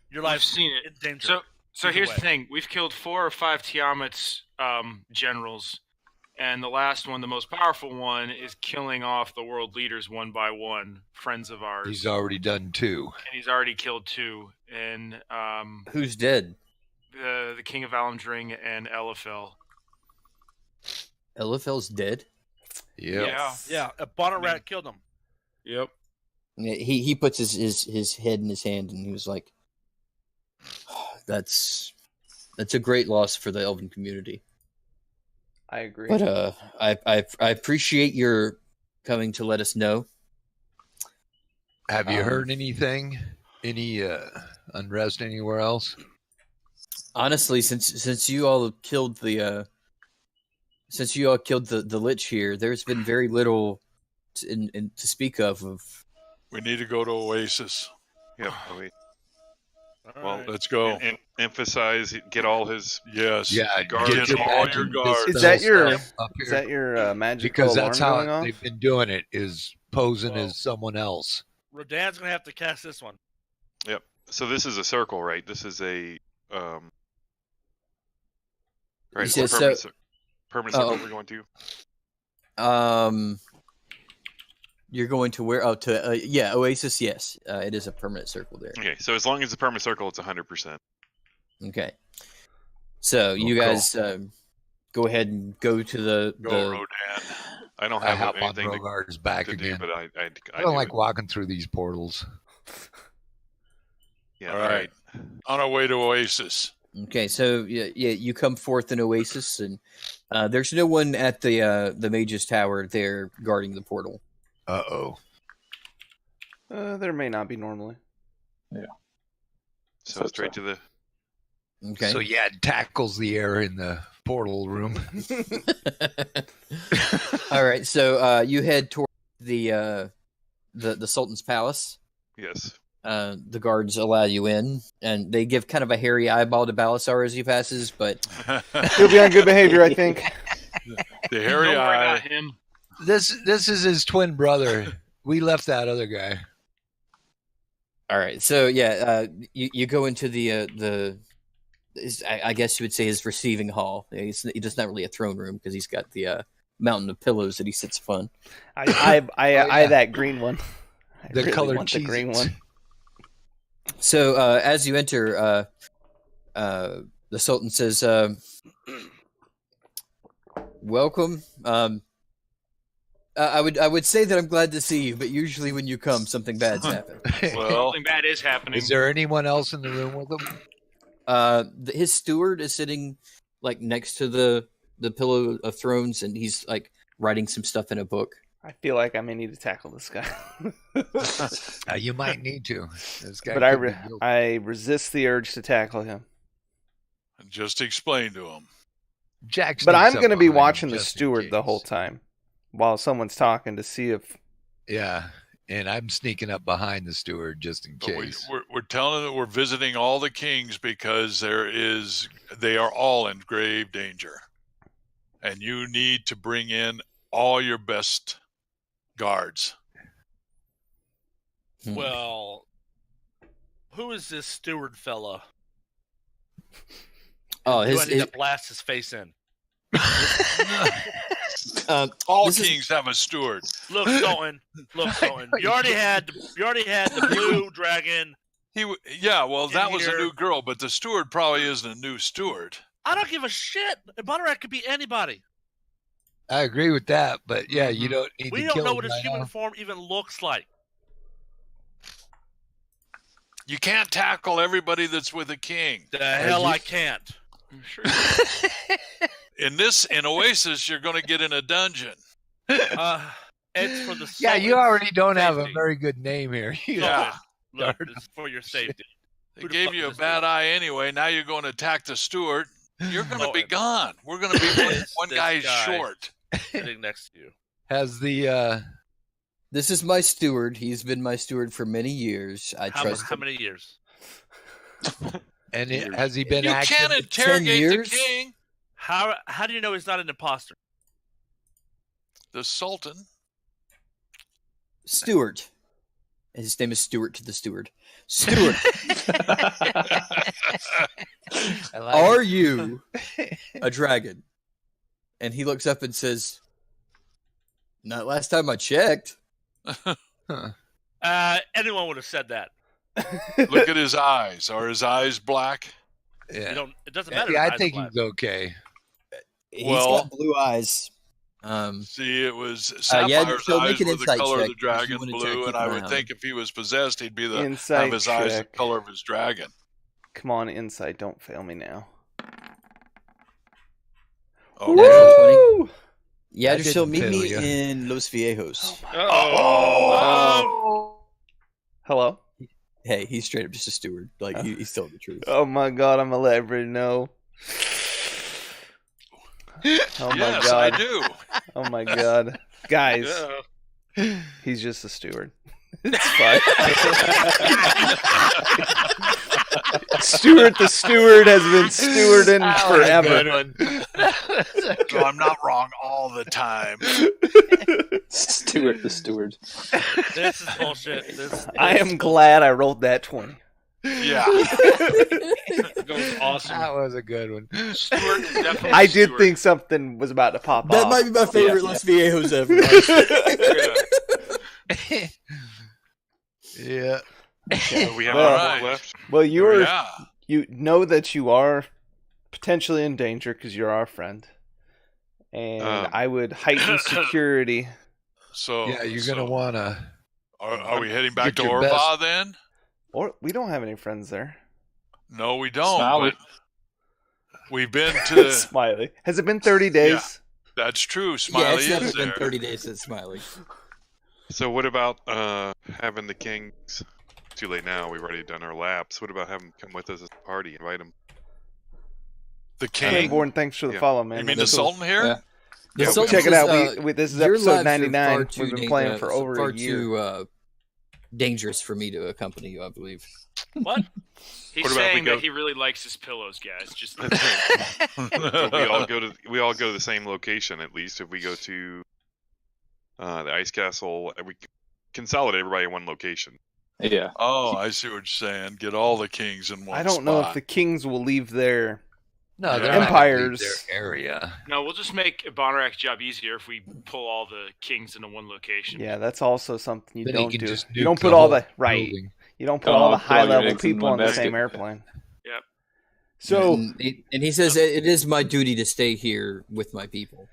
your I've life's seen it. in danger. So Either here's way. the thing: we've killed 4 or 5 Tiamat's generals, And the last one, the most powerful one, is killing off the world leaders one by one, friends of ours. He's already done 2. And he's already killed 2. And Who's dead? the King of Alamdring and Elifel. Elifel's dead. Yep. Yeah, a bottle rat killed him. Yep. Yeah, he puts his head in his hand and he was like, "That's a great loss for the elven community." I agree. But I appreciate your coming to let us know. Have you heard anything? Any unrest anywhere else? Honestly, since you all killed the lich here, there's been very little to speak of. We need to go to Oasis. Yep. Wait. All Well, right. Let's go. And emphasize, get all his. Yes. Yeah, Guards, get get all magic your guards. Is that dispel your stuff up is here. that your magical Because alarm that's how going off? they've been doing it, is posing Whoa. as someone else. Rodan's gonna have to cast this one. So this is a circle, right? This is a right. said Permanent, so- permanent circle Uh-oh. we're going to. You're going to where? Oh, to Oasis. Yes, it is a permanent circle there. Okay, so as long as it's a permanent circle, it's 100%. Okay, so you cool. guys go ahead and go to the Rodan. I don't I have hop on anything Rogar's back to do, again. but I I don't do like it. walking through these portals. Yeah, All right. On our way to Oasis. Okay, so you come forth in Oasis, and there's no one at the Mage's Tower there guarding the portal. Uh-oh. There may not be normally. So straight to the. Okay. So yeah, it tackles the air in the portal room. All right, so you head toward the Sultan's palace. Yes. The guards allow you in, and they give kind of a hairy eyeball to Balasar as he passes, but He'll be on good behavior, I think. The hairy Don't worry eye. about him. This is his twin brother. We left that other guy. all right. So you go into I guess you would say his receiving hall. It's not really a throne room because he's got the mountain of pillows that he sits upon. I yeah. that green one. I The colored want the green Cheez-Its. one. So as you enter, the Sultan says, "Welcome. I would say that I'm glad to see you, but usually when you come, something bad's happened. Well, Something bad is happening. Is there anyone else in the room with him? His steward is sitting like next to the pillow of thrones, and he's like writing some stuff in a book. I feel like I may need to tackle this guy. You might need to. This guy But could be guilty. I resist the urge to tackle him. just explain to him. Jack But sneaks I'm up going to be behind him watching the just in steward the case. whole time while someone's talking to see if. Yeah, and I'm sneaking up behind the steward just in But case. we're telling them that we're visiting all the kings because they are all in grave danger. And you need to bring in all your best guards. Well, who is this steward fella? Oh, Who I need to blast his face in? All This is- kings have a steward. Look, Sultan. Look, Sultan. You already had the blue dragon. Well, that was a here. new girl, but the steward probably isn't a new steward. I don't give a shit. A bottle rat could be anybody. I agree with that, but yeah, you don't need We to don't kill know him what his right human now. form even looks like. You can't tackle everybody that's with a king. The hell I can't. Sure. In Oasis, you're going to get in a dungeon. It's for the Yeah, you Sultan's already don't have a safety. very good name here. You Yeah. Look, it's for your safety. They Who the gave fuck you a is bad this? eye anyway. Now you're going to attack the steward. You're going to Oh, be and- gone. We're going to be This one guy guy. short. Sitting next to you. has the This is my steward. He's been my steward for many years. I How trust him. many years? and it, has he been You active? can't interrogate the years? king. How do you know he's not an imposter? The Sultan. Steward. His name is Stewart to the steward. Steward, I like are you a dragon? and he looks up and says, "Not last time I checked." Anyone would have said that. Look at his eyes. Are his eyes black? Yeah. You don't. It doesn't matter. Yeah, if I eyes think are black. he's okay. He's Well- got blue eyes. See, it was yeah, Sapphire's so eyes make an were the insight color of check the if you dragon wanna blue, keep and an I eye would on think if he was possessed, he'd be have Insight his eyes the check. color of his dragon. Come on, insight. Don't fail me now. Oh, Natural 20. Woo! Yeah, I just so didn't meet fail me ya. in Los Viejos. Oh. Hello? Hey, he's straight up just a steward. Like he's telling the truth. Oh my god, I'm gonna let everybody know. Oh my yes, god. I do. Oh my god. Guys, Yeah. he's just a steward. It's fine. Stuart the steward has been stewarding forever. So I'm not wrong all the time. Stewart the steward. This is bullshit. This I am glad I rolled that 20. Yeah. goes awesome. That was a good one. Stuart is definitely I did Stuart. think something was about to pop That off. might be my favorite Los Viejos ever. Yeah. Yeah. We have Well- one more left. Well, Yeah. you know that you are potentially in danger because you're our friend, and I would heighten security. So Yeah, you're gonna wanna. Are we heading back Get to your Orva best- then? Or we don't have any friends there. No, we don't. Smiley. But we've been to. Smiley. Has it been 30 days? That's true. Yeah, Smiley it's never is been there. 30 days since Smiley. So what about having the kings? Too late now. We've already done our laps. What about having them come with us as a party? Invite them. The King king. Born, thanks for the Yeah. follow, man. You mean the That's cool. Sultan here? Yeah. The Yeah, Sultan Check it says, out. This is your episode lives are 99. far too We've been playing for over far a year. too dangerous for me to accompany you, I believe. What? He's What about we saying go- that he really likes his pillows, guys. Just So we all go to the same location at least. If we go to the ice castle, we consolidate everybody in one location. Yeah. Oh, I see what you're saying. Get all the kings in one I don't know if spot. the kings will leave their No, Yeah. they're not gonna leave empires. their area. no, we'll just make Bonnerak's job easier if we pull all the kings into one location. Yeah, that's also something you Then don't he can do. just You don't nuke put the all whole the right. building. You don't put Oh, all the put all your high level eggs in people one on the same basket. airplane. Yep. So And he says it is my duty to stay here with my people.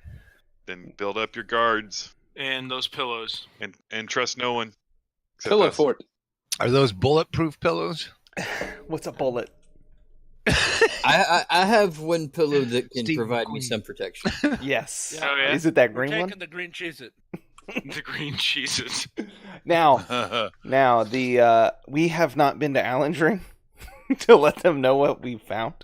Then build up your guards And those pillows. and trust no one. except Pillow us. fort. Are those bulletproof pillows? what's a bullet? I have one pillow that can Steve provide me McQueen. some protection. Yes. Oh, yeah? Is it that We're green taking one? the green cheese it. The green cheeses. Now, the we have not been to Allendring to let them know what we found.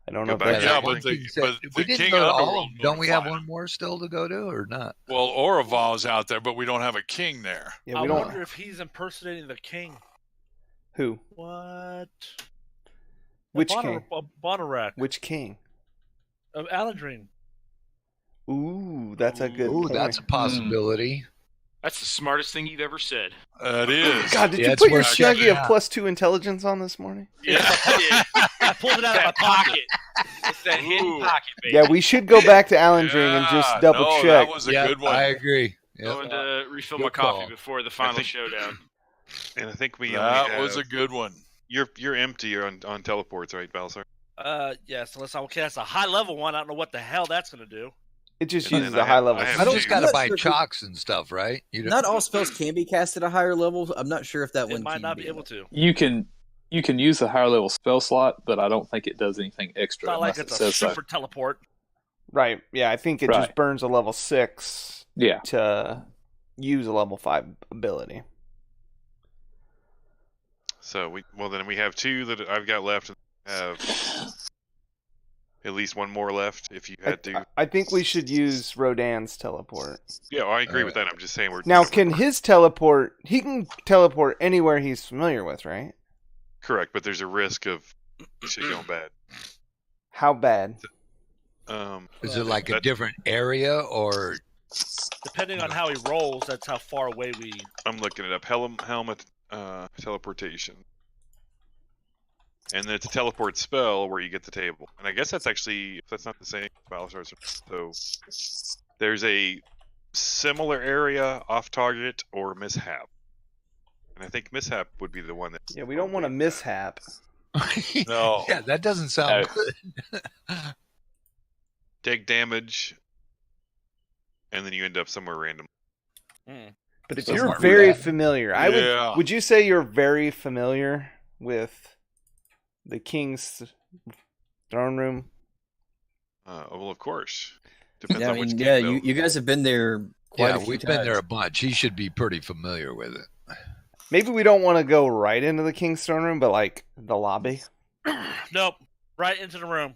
I don't know Go if back that's Yeah, I but think the- he said- but we the didn't King go to all Underworld of them. Don't we have notified one more still to go to, or not? Well, Oraval's out there, but we don't have a king there. yeah, I we don't. wonder if he's impersonating the king. Who? What? Which king? Bonnerak Which king? of Aladrine. Ooh, that's a good. Ooh, point. that's a possibility. That's the smartest thing you've ever said. That is. God, did Yeah, you it's put your worth Snuggie checking of out. +2 intelligence on this morning? Yeah, I did. I pulled it out of my That pocket. pocket. It's that hidden Ooh. pocket, baby. Yeah, we should go back to Allendring and just Yeah, double no, check. That was a Yeah, good one. I agree. Yep. Going to refill Good my coffee call. before the final think- showdown. And I think we That only was a have, good one. you're empty on teleports, right, Balsar? Yes, unless I cast a high level one. I don't know what the hell that's going to do. It just And uses then a I high have- level. I have You two. just got to I'm buy not sure if chalks and stuff, right? You don't- Not all spells can be cast at a higher level. I'm not sure if that It one might can not be able to. You can use the higher level spell slot, but I don't think it does anything It's extra not like unless it's it a says so. super teleport. Right. Yeah, I think it just Right. burns a level 6 Yeah. to use a level 5 ability. So then we have two that I've got left, and have at least one more left if you had to. I think we should use Rodan's teleport. Yeah, I agree with that. I'm just saying we're Now, can his teleport? He can teleport anywhere he's familiar with, right? correct, but there's a risk of shit going bad. How bad? Is it like a that- different area, or Depending on how he rolls, that's how far away we. I'm looking it up. Helmet teleportation. and then it's a teleport spell where you get the table. And I guess that's actually, if that's not the same, Balasar's. So there's a similar area, off target, or mishap. And I think mishap would be the one that. Yeah, we don't want a mishap. No. Yeah, that doesn't sound good. Take damage, and then you end up somewhere random. But if That's you're not very bad. familiar, Yeah. would you say you're very familiar with the king's throne room? Well, of course. Depends Yeah, I on which mean, king, yeah, though. you guys have been there quite Yeah, a few we've times. been there a bunch. He should be pretty familiar with it. Maybe we don't want to go right into the king's throne room, but like the lobby. Nope. Right into the room.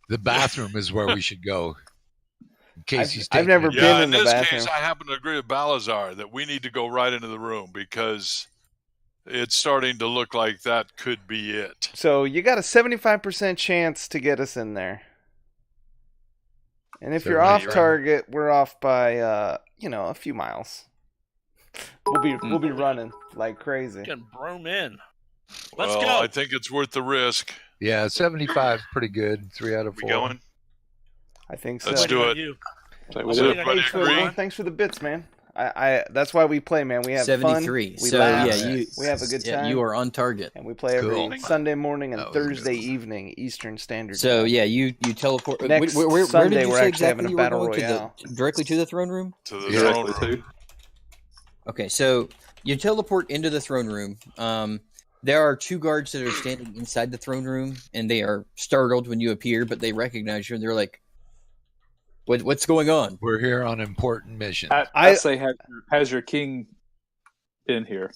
The bathroom is where we should go. In case he's I've taking never a- been Yeah, in in the this bathroom. case, I happen to agree with Balazar that we need to go right into the room because it's starting to look like that could be it. So you got a 75% chance to get us in there. And if So you're what are off you target, we're off by a few miles. We'll be running like crazy. Getting broom in. Let's Well, go. I think it's worth the risk. Yeah, 75 is pretty good. 3 out of 4. We going? I think so. Let's do Waiting on it. you. So we I'll do wait it. on Everybody you for agree? one. Thanks for the bits, man. I that's why we play, man. We have 73. fun. We So laugh. yeah, we have a good time. you are on target. and we play every Cool. Sunday morning and That was Thursday good. evening Eastern Standard So Time. yeah, you teleport. Next where Sunday, did you we're say actually having exactly a you were battle going royale. directly to the throne room? To the Yeah. throne Directly room. to. Okay, so you teleport into the throne room. There are 2 guards that are standing inside the throne room, and they are startled when you appear, but they recognize you, and they're like, "What's going on?" We're here on important mission. I say, has your king been here?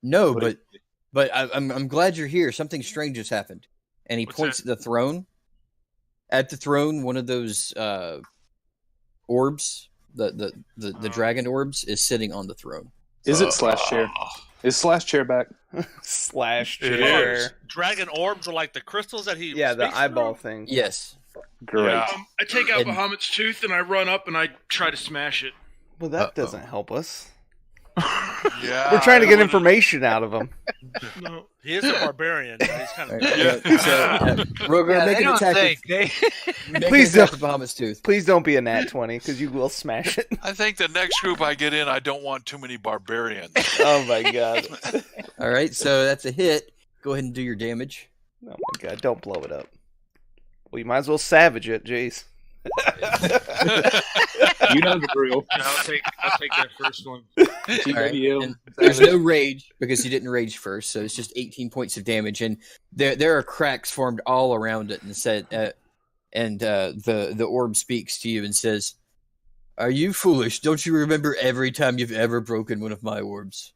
No, What but I'm glad you're here. Something strange has happened, and he What's points that? at the throne. At the throne, one of those orbs, the dragon orbs, is sitting on the throne. Is it slash chair? Is slash chair back? Slash It chair. is. Dragon orbs are like the crystals that he. Yeah, the speaks eyeball through? thing. Yes. Great. Yeah. I take out And- Bahamut's tooth and I run up and I try to smash it. Well, that doesn't help us. Yeah, We're trying to I get wouldn't- information out of him. No. He is a barbarian. He's kind of. Yeah. Rogar, make an attack. Make Please an attack don't. with Bahamut's tooth. Please don't be a nat 20 because you will smash it. I think the next group I get in, I don't want too many barbarians. Oh my god. All right, so that's a hit. Go ahead and do your damage. Oh my god, don't blow it up. Well, you might as well savage it, jeez. You know the drill. Yeah, I'll take that first one. All right, GWL. and there's no rage because you didn't rage first, so it's just 18 points of damage, and there are cracks formed all around it. And said, the orb speaks to you and says, "Are you foolish? Don't you remember every time you've ever broken one of my orbs?"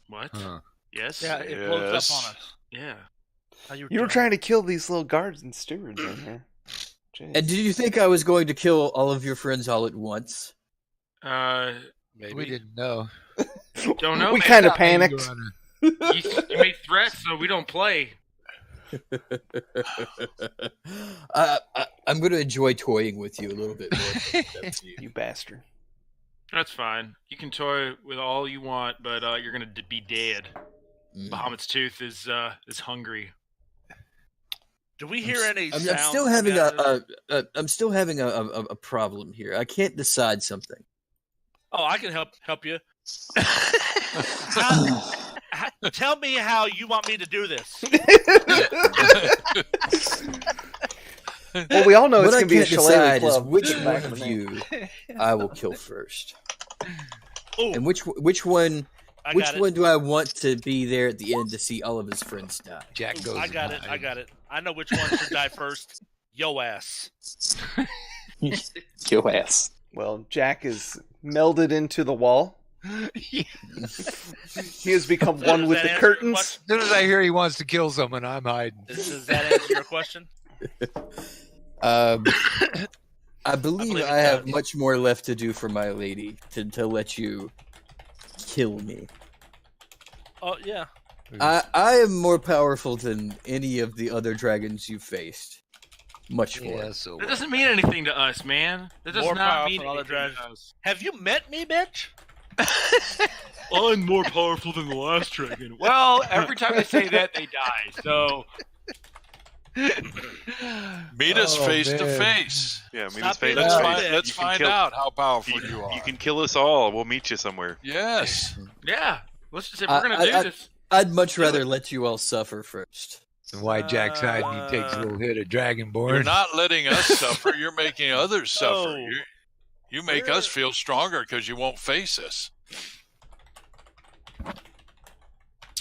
What? Huh. Yes. Yeah, it blows Yes. up on us. Yeah. How You were doing? trying to kill these little guards and stewards in here. Jeez. And did you think I was going to kill all of your friends all at once? Maybe. We didn't know. Don't know. We man. kind of Maybe panicked. you wanna- You made threats, so we don't play. I'm going to enjoy toying with you a little bit more. That's you. You bastard. That's fine. You can toy with all you want, but you're gonna be dead. Mm. Bahamut's tooth is hungry. Do we hear any? I'm sounds still having coming out of I'm still having a problem here. I can't decide something. Oh, I can help you. Tell me how you want me to do this. Well, we all know What it's I going to be a can't shillelagh decide is club. which Back one in of the you I will kill first, Ooh, and which one I which got it. one do I want to be there at the end to see all of his friends die? Jack goes. I got it. and I got it. I know which one should die first. Yo ass. Your ass. Well, Jack is melded into the wall. He has become one Does with that the answer your curtains. question? As soon as I hear he wants to kill someone, I'm hiding. Does that answer your question? I believe believe it I have does. much more left to do for my lady to let you kill me. Oh yeah. I am more powerful than any of the other dragons you've faced. Much more. Yeah, so That doesn't mean anything to us, man. That does More not powerful mean than other anything to dragons. us. Have you met me, bitch? I'm more powerful than the last dragon. Well, every time they say that, they die. So Meet us Oh, face to man. face. Yeah, I mean, Stop it's face being to a face. bitch. Let's You can find kill- out how powerful You, you are. you can kill us all. We'll meet you somewhere. Yes. yeah, let's just if we're gonna do this. I'd much rather let you all suffer first. And why Jack's hiding, he takes a little hit of Dragonborn. You're not letting us suffer. You're making others suffer. No. You make us feel stronger because you won't face us.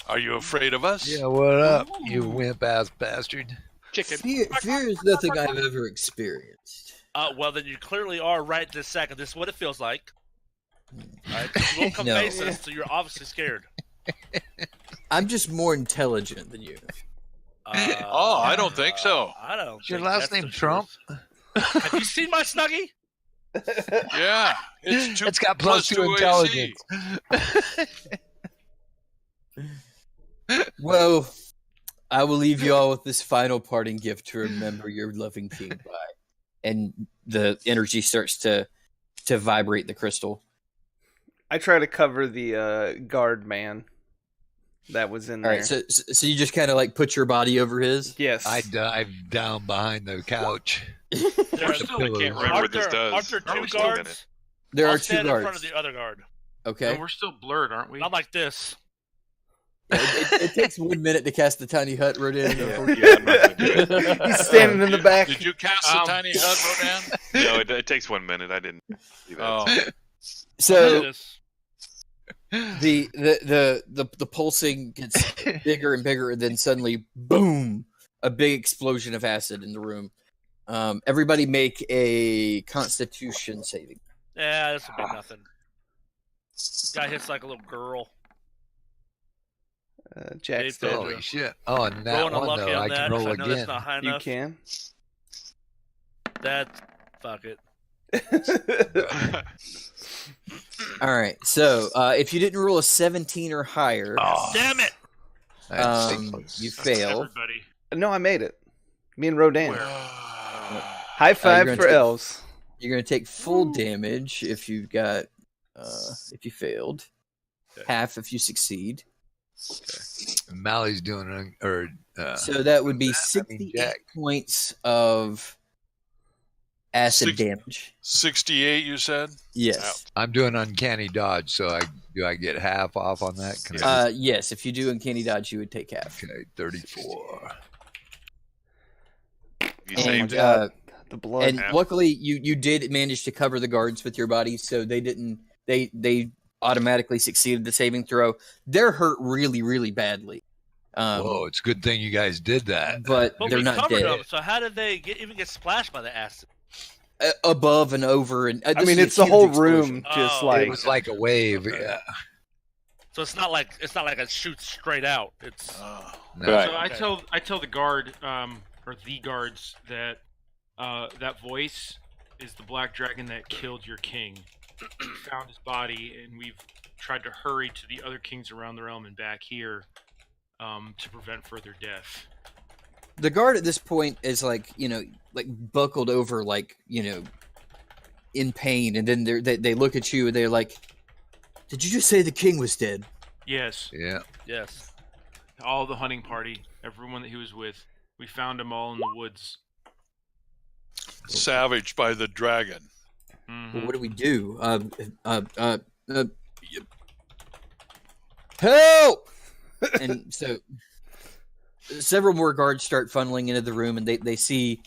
Are you afraid of us? Yeah, what up, you wimp-ass bastard? Chicken. Fear is nothing I've ever experienced. Well, then you clearly are right this second. This is what it feels like. Right? You won't come No. face us, so you're obviously scared. I'm just more intelligent than you. Oh, I don't think so. I don't. Is your think last that's name the Trump? truth. Have you seen my snuggie? Yeah. It's It's got plus two AC. intelligence. Well, I will leave you all with this final parting gift to remember your loving king by. And the energy starts to vibrate the crystal. I try to cover the guard man that was in All there. right, so you just kind of like put your body over his. Yes. I dive down behind the couch. There We're are still- pillows. I can't remember Aren't what this there, does. aren't there Oh, two we still got guards? There I'll are two stand in front of guards. the other guard. Okay. And we're still blurred, aren't we? Not like this. It takes 1 minute to cast the tiny hut, Rodan. Yeah, I'm not gonna do it. He's standing in the back. Did you cast the tiny hut, Rodan? No, it takes 1 minute. I didn't do that. Oh, So This. the pulsing gets bigger and bigger, and then suddenly, boom! A big explosion of acid in the room. Everybody make a Constitution saving. Yeah, this will be nothing. Guy hits like a little girl. Jack's Dave dead. Holy shit. Oh, and that Rolling one, unlucky though, on I that. can roll if I know again. that's not high You enough. can. Fuck it. All right. So if you didn't roll a 17 or higher, Damn it! That's you That's fail. everybody. No, I made it. Me and Rodan. High you're five gonna for take- elves. You're gonna take full damage if you got if you failed. Half if you succeed. Mally's doing So that would be I mean, 68 Jack. points of acid Six- damage. 68, you said? Yes. I'm doing uncanny dodge, so I get half off on that? Can I Yes, if you do uncanny dodge, you would take half. okay, 34. You And, saved it. The blood. and Yeah. luckily, you did manage to cover the guards with your body, so they didn't. They automatically succeeded the saving throw. They're hurt really, really badly. Whoa, it's a good thing you guys did that. But But they're we not covered dead. them, so how did they even get splashed by the acid? Above and over, and I this mean, is a it's the huge whole explosion. room, just Oh. like It was like a wave. Yeah. So it's not like it shoots straight out. It's No. Right. So Okay. I tell the guard, or the guards that that voice is the black dragon that killed your king. We found his body, and we've tried to hurry to the other kings around the realm and back here to prevent further death. The guard at this point is like buckled over, in pain, and then they look at you and they're like, "Did you just say the king was dead?" Yes, Yeah. yes. all the hunting party, everyone that he was with, we found them all in the woods. Savaged by the dragon. Mhm. Well, what do we do? Help! And so several more guards start funneling into the room, and they see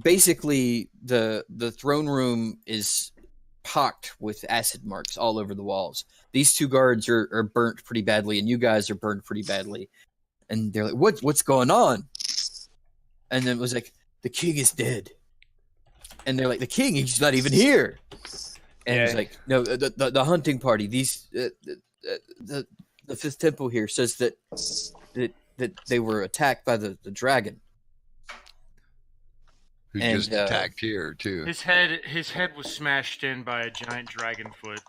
basically the throne room is pocked with acid marks all over the walls. These two guards are burnt pretty badly, and you guys are burned pretty badly. And they're like, "What's going on?" And then it was like, "The king is dead." And they're like, "The king? He's not even here." And it's Yeah. like, "No, the hunting party. These the Fifth Temple here says that they were attacked by the dragon." Who And, just attacked here, too. His head was smashed in by a giant dragon foot.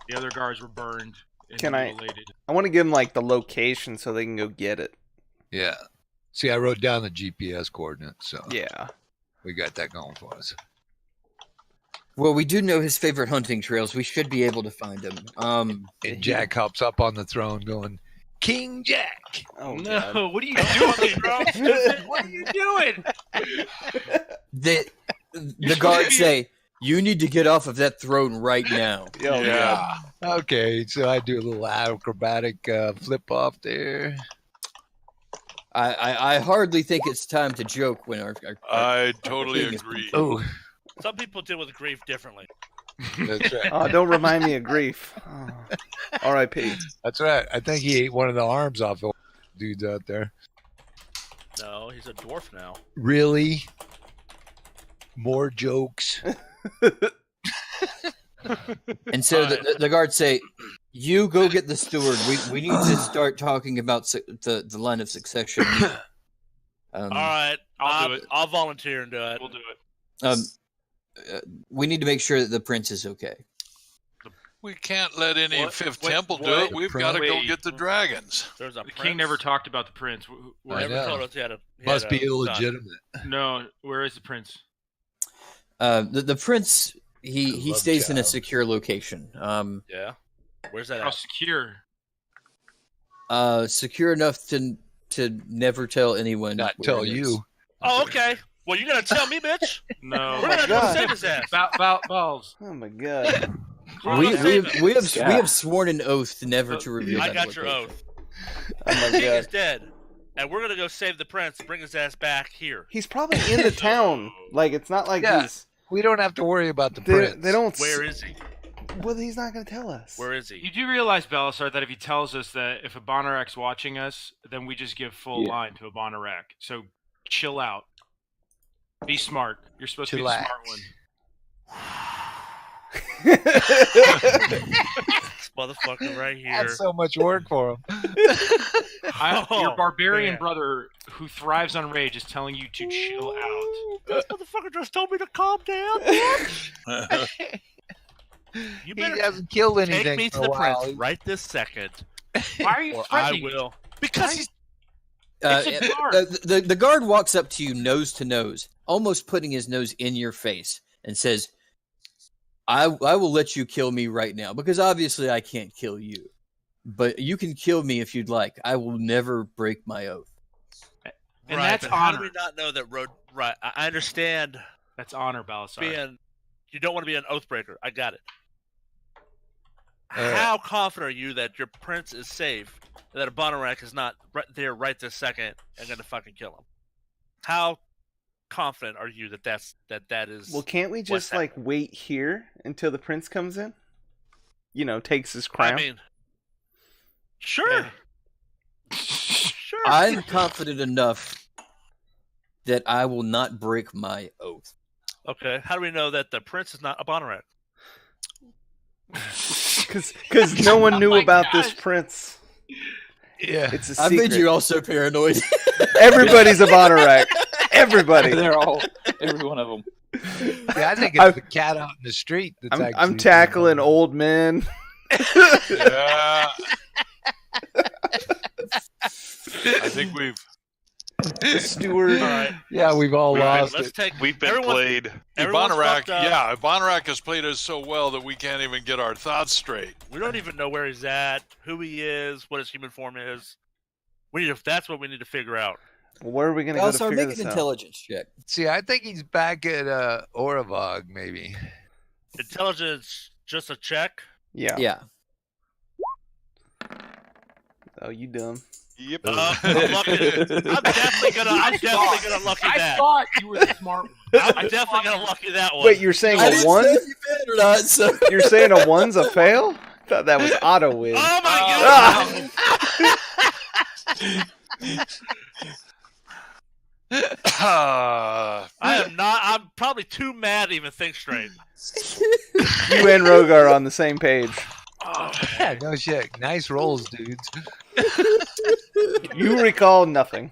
The other guards were burned and Can I- mutilated. I want to give them like the location so they can go get it. Yeah. See, I wrote down the GPS coordinates, so Yeah. we got that going for us. Well, we do know his favorite hunting trails. We should be able to find him. And Jack hops up on the throne going, King Jack. Oh, No, God. what are you doing, bro? What are you doing? The guards say, you need to get off of that throne right now. Oh, Yeah. Okay, so I do a little acrobatic flip off there. I hardly think it's time to joke when our I totally king is agree. Oh, Some people deal with grief differently. that's right. Oh, don't remind me of grief. Oh. R.I.P. That's right. I think he ate one of the arms off the dudes out there. No, he's a dwarf now. Really? More jokes? And so the guards say, you go get the steward. We need to start talking about the line of succession. All right, I'll do it. I'll volunteer and do it. We'll do it. We need to make sure that the prince is okay. We can't let any What? Fifth Wait, Temple do what? it. We've got to go Wait. get the dragons. There's a The prince. king never talked about the prince. I Never know. told us he had a. Must be son. illegitimate. No, where is the prince? The prince he Love stays in a child. secure location. Yeah. Where's that How at? secure? Secure enough to never tell anyone. Not where tell it is. you. Oh, okay. Well, you gotta tell me, bitch. No. We're gonna go God. save his ass. Balls. Oh, my God. We have sworn an oath never to reveal. I that got your location. oath. Oh, my The king is God. dead, and we're gonna go save the prince. Bring his ass back here. He's probably in the town. Like, it's not like Yeah. he's... We don't have to worry about the They, prince. they don't... Where is he? Well, he's not going to tell us. Where is he? You do realize, Belisar, that if he tells us that if a Bonarek's watching us, then we just give full line to a Bonarek. So chill out. Be smart. You're supposed to be the Chillax. smart one. This motherfucker right here. That's so much work for him. Your barbarian man. brother who thrives on rage is telling you to chill out. This motherfucker just told me to calm down, bitch. You He better hasn't killed anything take me to for the a while. prince right this second, Why are you or I threatening? will. Because he's It's a guard. The guard walks up to you nose to nose, almost putting his nose in your face, and says, I will let you kill me right now, because obviously I can't kill you. But you can kill me if you'd like. I will never break my oath. And right, that's but how do honor. we not know that road? Right, I understand That's honor, Belisar. being. You don't want to be an oath breaker. I got it. Uh, How confident are you that your prince is safe, and that a Bonarek is not right there right this second and going to fucking kill him? How confident are you that that is? Well, can't we what's just, like, wait here until the prince comes in? You know, takes his crown? I mean, sure, sure. I'm confident enough that I will not break my oath. Okay, how do we know that the prince is not a Bonarek? Because no one knew my about God. this prince. Yeah. It's a I secret. made you all so paranoid. Everybody's a Bonarek. Everybody. They're all, every one of them. Yeah, I think it's the cat out in the street that's I'm actually tackling old men. Yeah. I think we've. Steward. All right, Yeah, we've all lost let's it. take. We've been everyone- played. Everyone's Bonarack, fucked up. yeah, Bonarack has played us so well that we can't even get our thoughts straight. We don't even know where he's at, who he is, what his human form is. That's what we need to figure out. Well, where are we going to go to Also, figure make this an out? intelligence check. See, I think he's back at Oravog, maybe. Intelligence, just a check. Yeah. Yeah. Oh, you dumb. Yep. I'm lucky. I'm definitely gonna lucky I that. thought you were the smart one. I'm definitely gonna lucky that one. Wait, you're saying I a didn't one? say if you failed or not, so. You're saying a one's a fail? I thought that was auto win. Oh my Ah. I am not. I'm probably too mad to even think straight. You and Rogar on the same page. Yeah, no shit. Nice rolls, dudes. You recall nothing.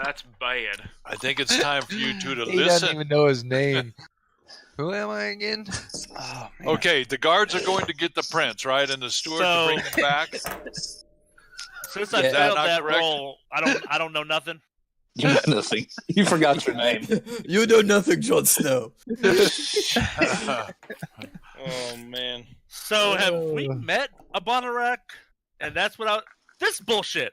That's bad. I think it's time for you two to He doesn't listen. even know his name. Who am I again? Oh, man. Okay, the guards are going to get the prince, right, and the steward to bring him back. Since I Yeah. failed Not that correct. roll, I don't know nothing. You know nothing. You forgot your name. You know nothing, Jon Snow. Oh man. So have we met a Bonarak? And that's what I. This bullshit.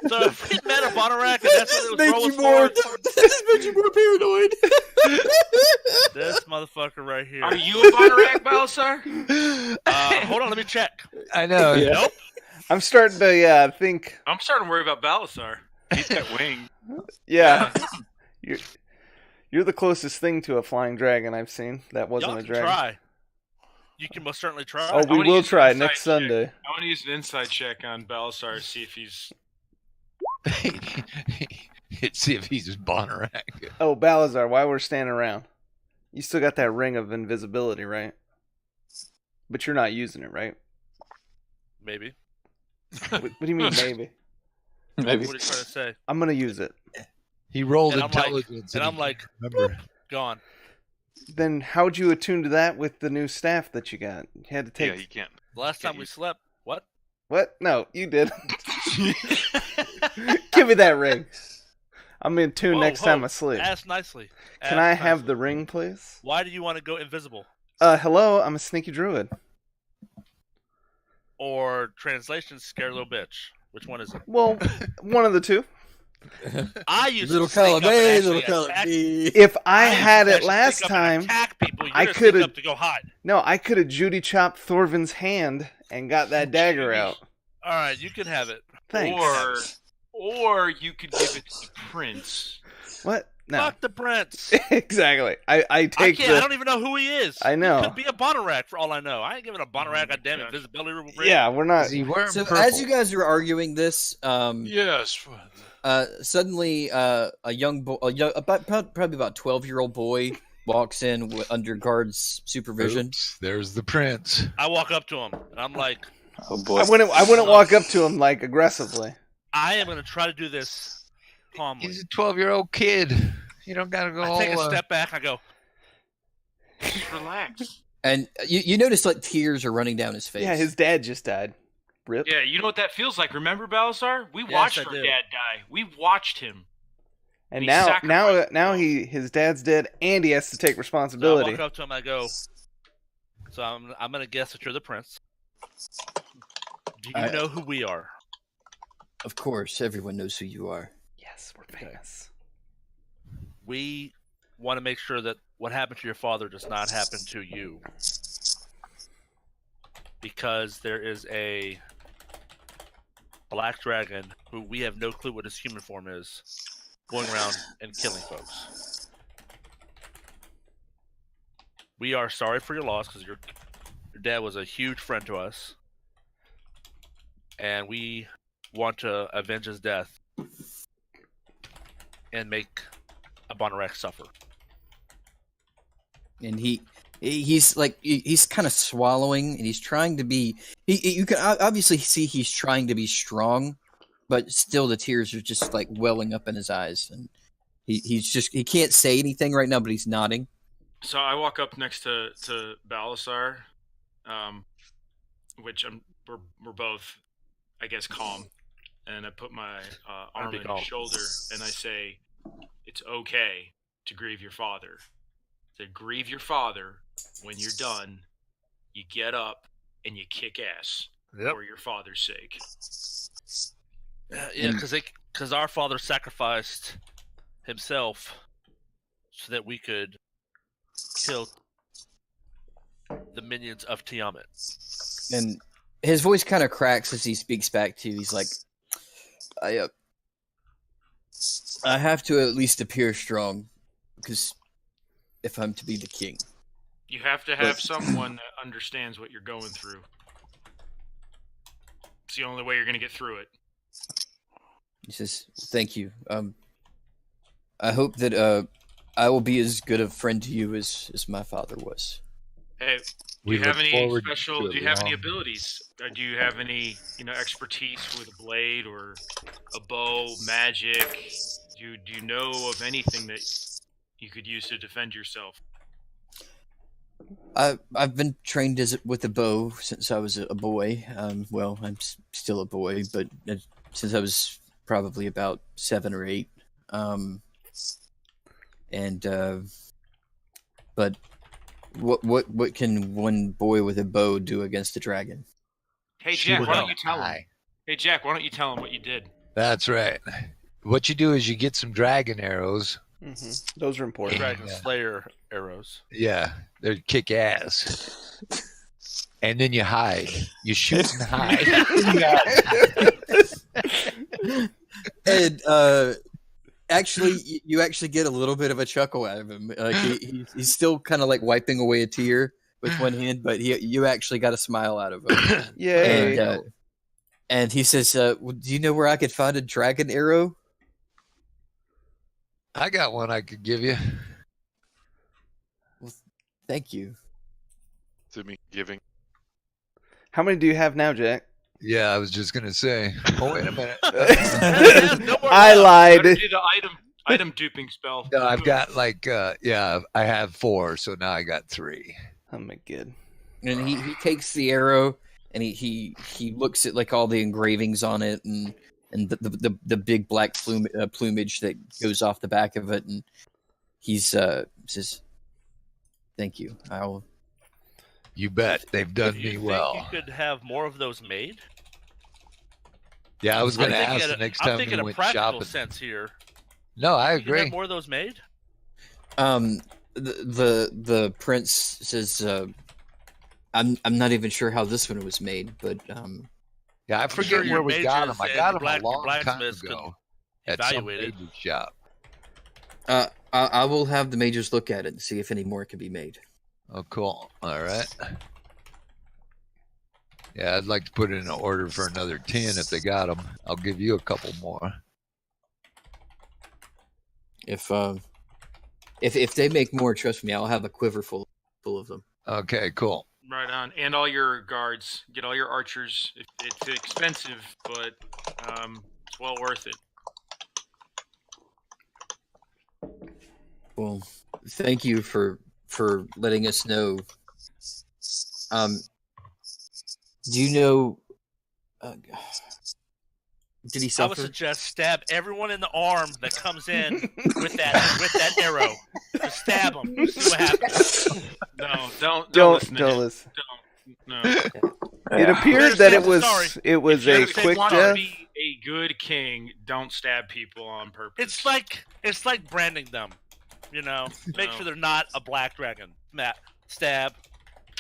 So if we met a Bonarak and that's what it was rolling for, This made you more paranoid. this motherfucker right here. Are you a Bonarak, Balasar? Hold on, let me check. I know. Yeah. Nope. I'm starting to think. I'm starting to worry about Balasar. He's got wings. Yeah, you're the closest thing to a flying dragon I've seen. That wasn't Y'all a can dragon. try. You can most certainly try. Oh, we wanna will use try inside next check. Sunday. I want to use an inside check on Balasar to see if he's. See if he's Bonarak. Oh, Balazar, while we're standing around, you still got that ring of invisibility, right? But you're not using it, right? Maybe. What do you mean, maybe? Maybe. What are you trying to say? I'm gonna use it. He rolled And I'm like- intelligence. and he I'm like, can't remember. Gone. Then how'd you attune to that with the new staff that you got? You had to take. Yeah, he can't. Last time we slept. What? What? No, you did. Give me that ring. I'm in tune Whoa, next whoa. time I sleep. Ask nicely. Can Ask I have nicely. the ring, please? Why do you want to go invisible? Hello, I'm a sneaky druid. Or translation, scare little bitch? Which one is it? Well, one of the two. I used Little to sneak column up and A, actually little column attack- B. If I used to had it actually last sneak up and time, attack people. You're I gonna sneak coulda- up to go hide. no, I could have Judy chopped Thorvin's hand and got that dagger out. All right, you can have it. Thanks. Or you could give it to the prince. What? No. Fuck the prince. Exactly. I I take can't. I the. don't even know who he is. I know. He could be a Bonarak for all I know. I ain't giving a Bonarak a damn invisibility ring. Yeah, we're not. Is he wearing So purple? as you guys were arguing this, Yes. suddenly a young boy, probably about 12-year-old boy, walks in under guard's supervision. Oops, there's the prince. I walk up to him and I'm like, Oh boy. I wouldn't walk up to him like aggressively. I am gonna try to do this calmly. He's a 12-year-old kid. You don't gotta go I take a all. step back. I go, Just relax. And you notice like tears are running down his face. Yeah, his dad just died. Rip. Yeah, you know what that feels like. Remember, Balasar? We Yes, watched I our do. dad die. We watched him. And He now sacrificed his dad's dead and he has to take so I responsibility. walk up to him. I go, so I'm gonna guess that you're the prince. Do you know who we are? Of course, everyone knows who you are. Yes, we're famous. We want to make sure that what happened to your father does not happen to you. Because there is a black dragon who we have no clue what his human form is, going around and killing folks. We are sorry for your loss because your dad was a huge friend to us. And we want to avenge his death and make a Bonarak suffer. And he's like he's kind of swallowing, and he's trying to be. You can obviously see he's trying to be strong, but still the tears are just like welling up in his eyes, and he can't say anything right now, but he's nodding. So I walk up next to Balasar, which we're both, I guess, calm, and I put my arm be on calm. his shoulder and I say, "It's okay to grieve your father. To grieve your father. When you're done, you get up and you kick ass Yep. for your father's sake." Yeah, because our father sacrificed himself so that we could kill the minions of Tiamat. And his voice kind of cracks as he speaks back to you. He's like, I have to at least appear strong, because if I'm to be the king. You have to have someone that understands what you're going through. It's the only way you're going to get through it. He says, thank you. I hope that I will be as good a friend to you as my father was. Hey, do We you have look any forward special? to Do it you have any long. abilities? Do you have any, expertise with a blade or a bow, magic? Do you know of anything that you could use to defend yourself? I've been trained with a bow since I was a boy. Well, I'm still a boy, but since I was probably about 7 or 8. But what can one boy with a bow do against a dragon? Hey Shoot Jack, it why don't up you tell him? high. Hey Jack, why don't you tell him what you did? That's right. What you do is you get some dragon arrows. Those are important. Dragon Slayer arrows. Yeah, they're kick ass. And then you hide. You shoot and hide. And actually, you actually get a little bit of a chuckle out of him. He's still kind of like wiping away a tear with one hand, but you actually got a smile out of him. Yay. And he says, do you know where I could find a dragon arrow? I got one I could give you. Thank you. To me giving. How many do you have now, Jack? Yeah, I was just gonna say. Oh, wait a minute. I lied. Better do the item duping spell. No, I've got like I have 4, so now I got 3. Oh my god. And he takes the arrow and he looks at like all the engravings on it and the big black plumage that goes off the back of it, and he says, "Thank you. I'll." You bet. They've done Do you me think well. You could have more of those made. Yeah, I was going to I'm thinking ask the at a- next I'm time thinking we a went practical shopping. sense here. No, I You could have agree. more of those made. The prince says, "I'm not even sure how this one was made, but Yeah, I sure forget your where we got them. mages I got and them a long time blacksmiths could ago at some evaluate it. baby shop. I will have the mages look at it and see if any more can be made." Oh, cool. All right. Yeah, I'd like to put in an order for another 10 if they got them. I'll give you a couple more. If they make more, trust me, I'll have a quiver full of them. Okay, cool. Right on, and all your guards. Get all your archers. It's expensive, but it's well worth it. Well, thank you for letting us know. Do you know? Did he I would suffer? suggest stab everyone in the arm that comes in with that arrow. Just stab them. See what happens. No, don't Don't listen to him. listen. No. It appears that it was a If you quick want to death. be a good king, don't stab people on purpose. It's like branding them. You know, make sure they're not a black dragon. Stab.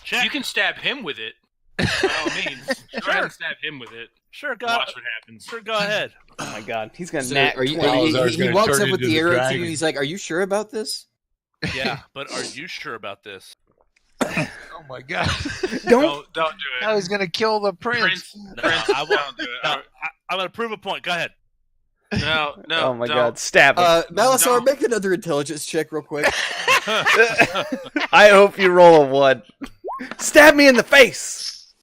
Check. You can stab him with it. By all means, go ahead and stab him with it. Sure, go. Watch what happens. Sure, go ahead. Oh my god, he's gonna So nat are you, 20. Salazar's he gonna walks turn up with into the the arrow to you dragon. and he's like, "Are you sure about this?" Yeah, but are you sure about this? Oh my god. Don't. Don't do it. I was going to kill the prince. No, Prince, I won't. don't do it. No, I'm gonna prove a point. Go ahead. No, Oh my don't. god, stab him. Malasar, Don't. make another intelligence check real quick. I hope you roll a 1. Stab me in the face.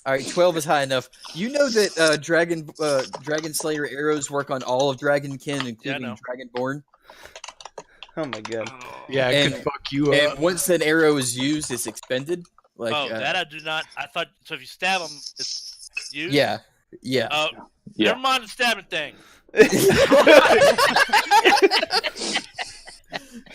All right, 12 is high enough. You know that Dragon Slayer arrows work on all of Dragonkin, including know. Dragonborn. Oh my god. Yeah, I And- could fuck you And up. once that arrow is used, it's expended. Like, That I do not. I thought so. If you stab them, it's used. yeah. Oh, Yeah. never mind the stabbing thing.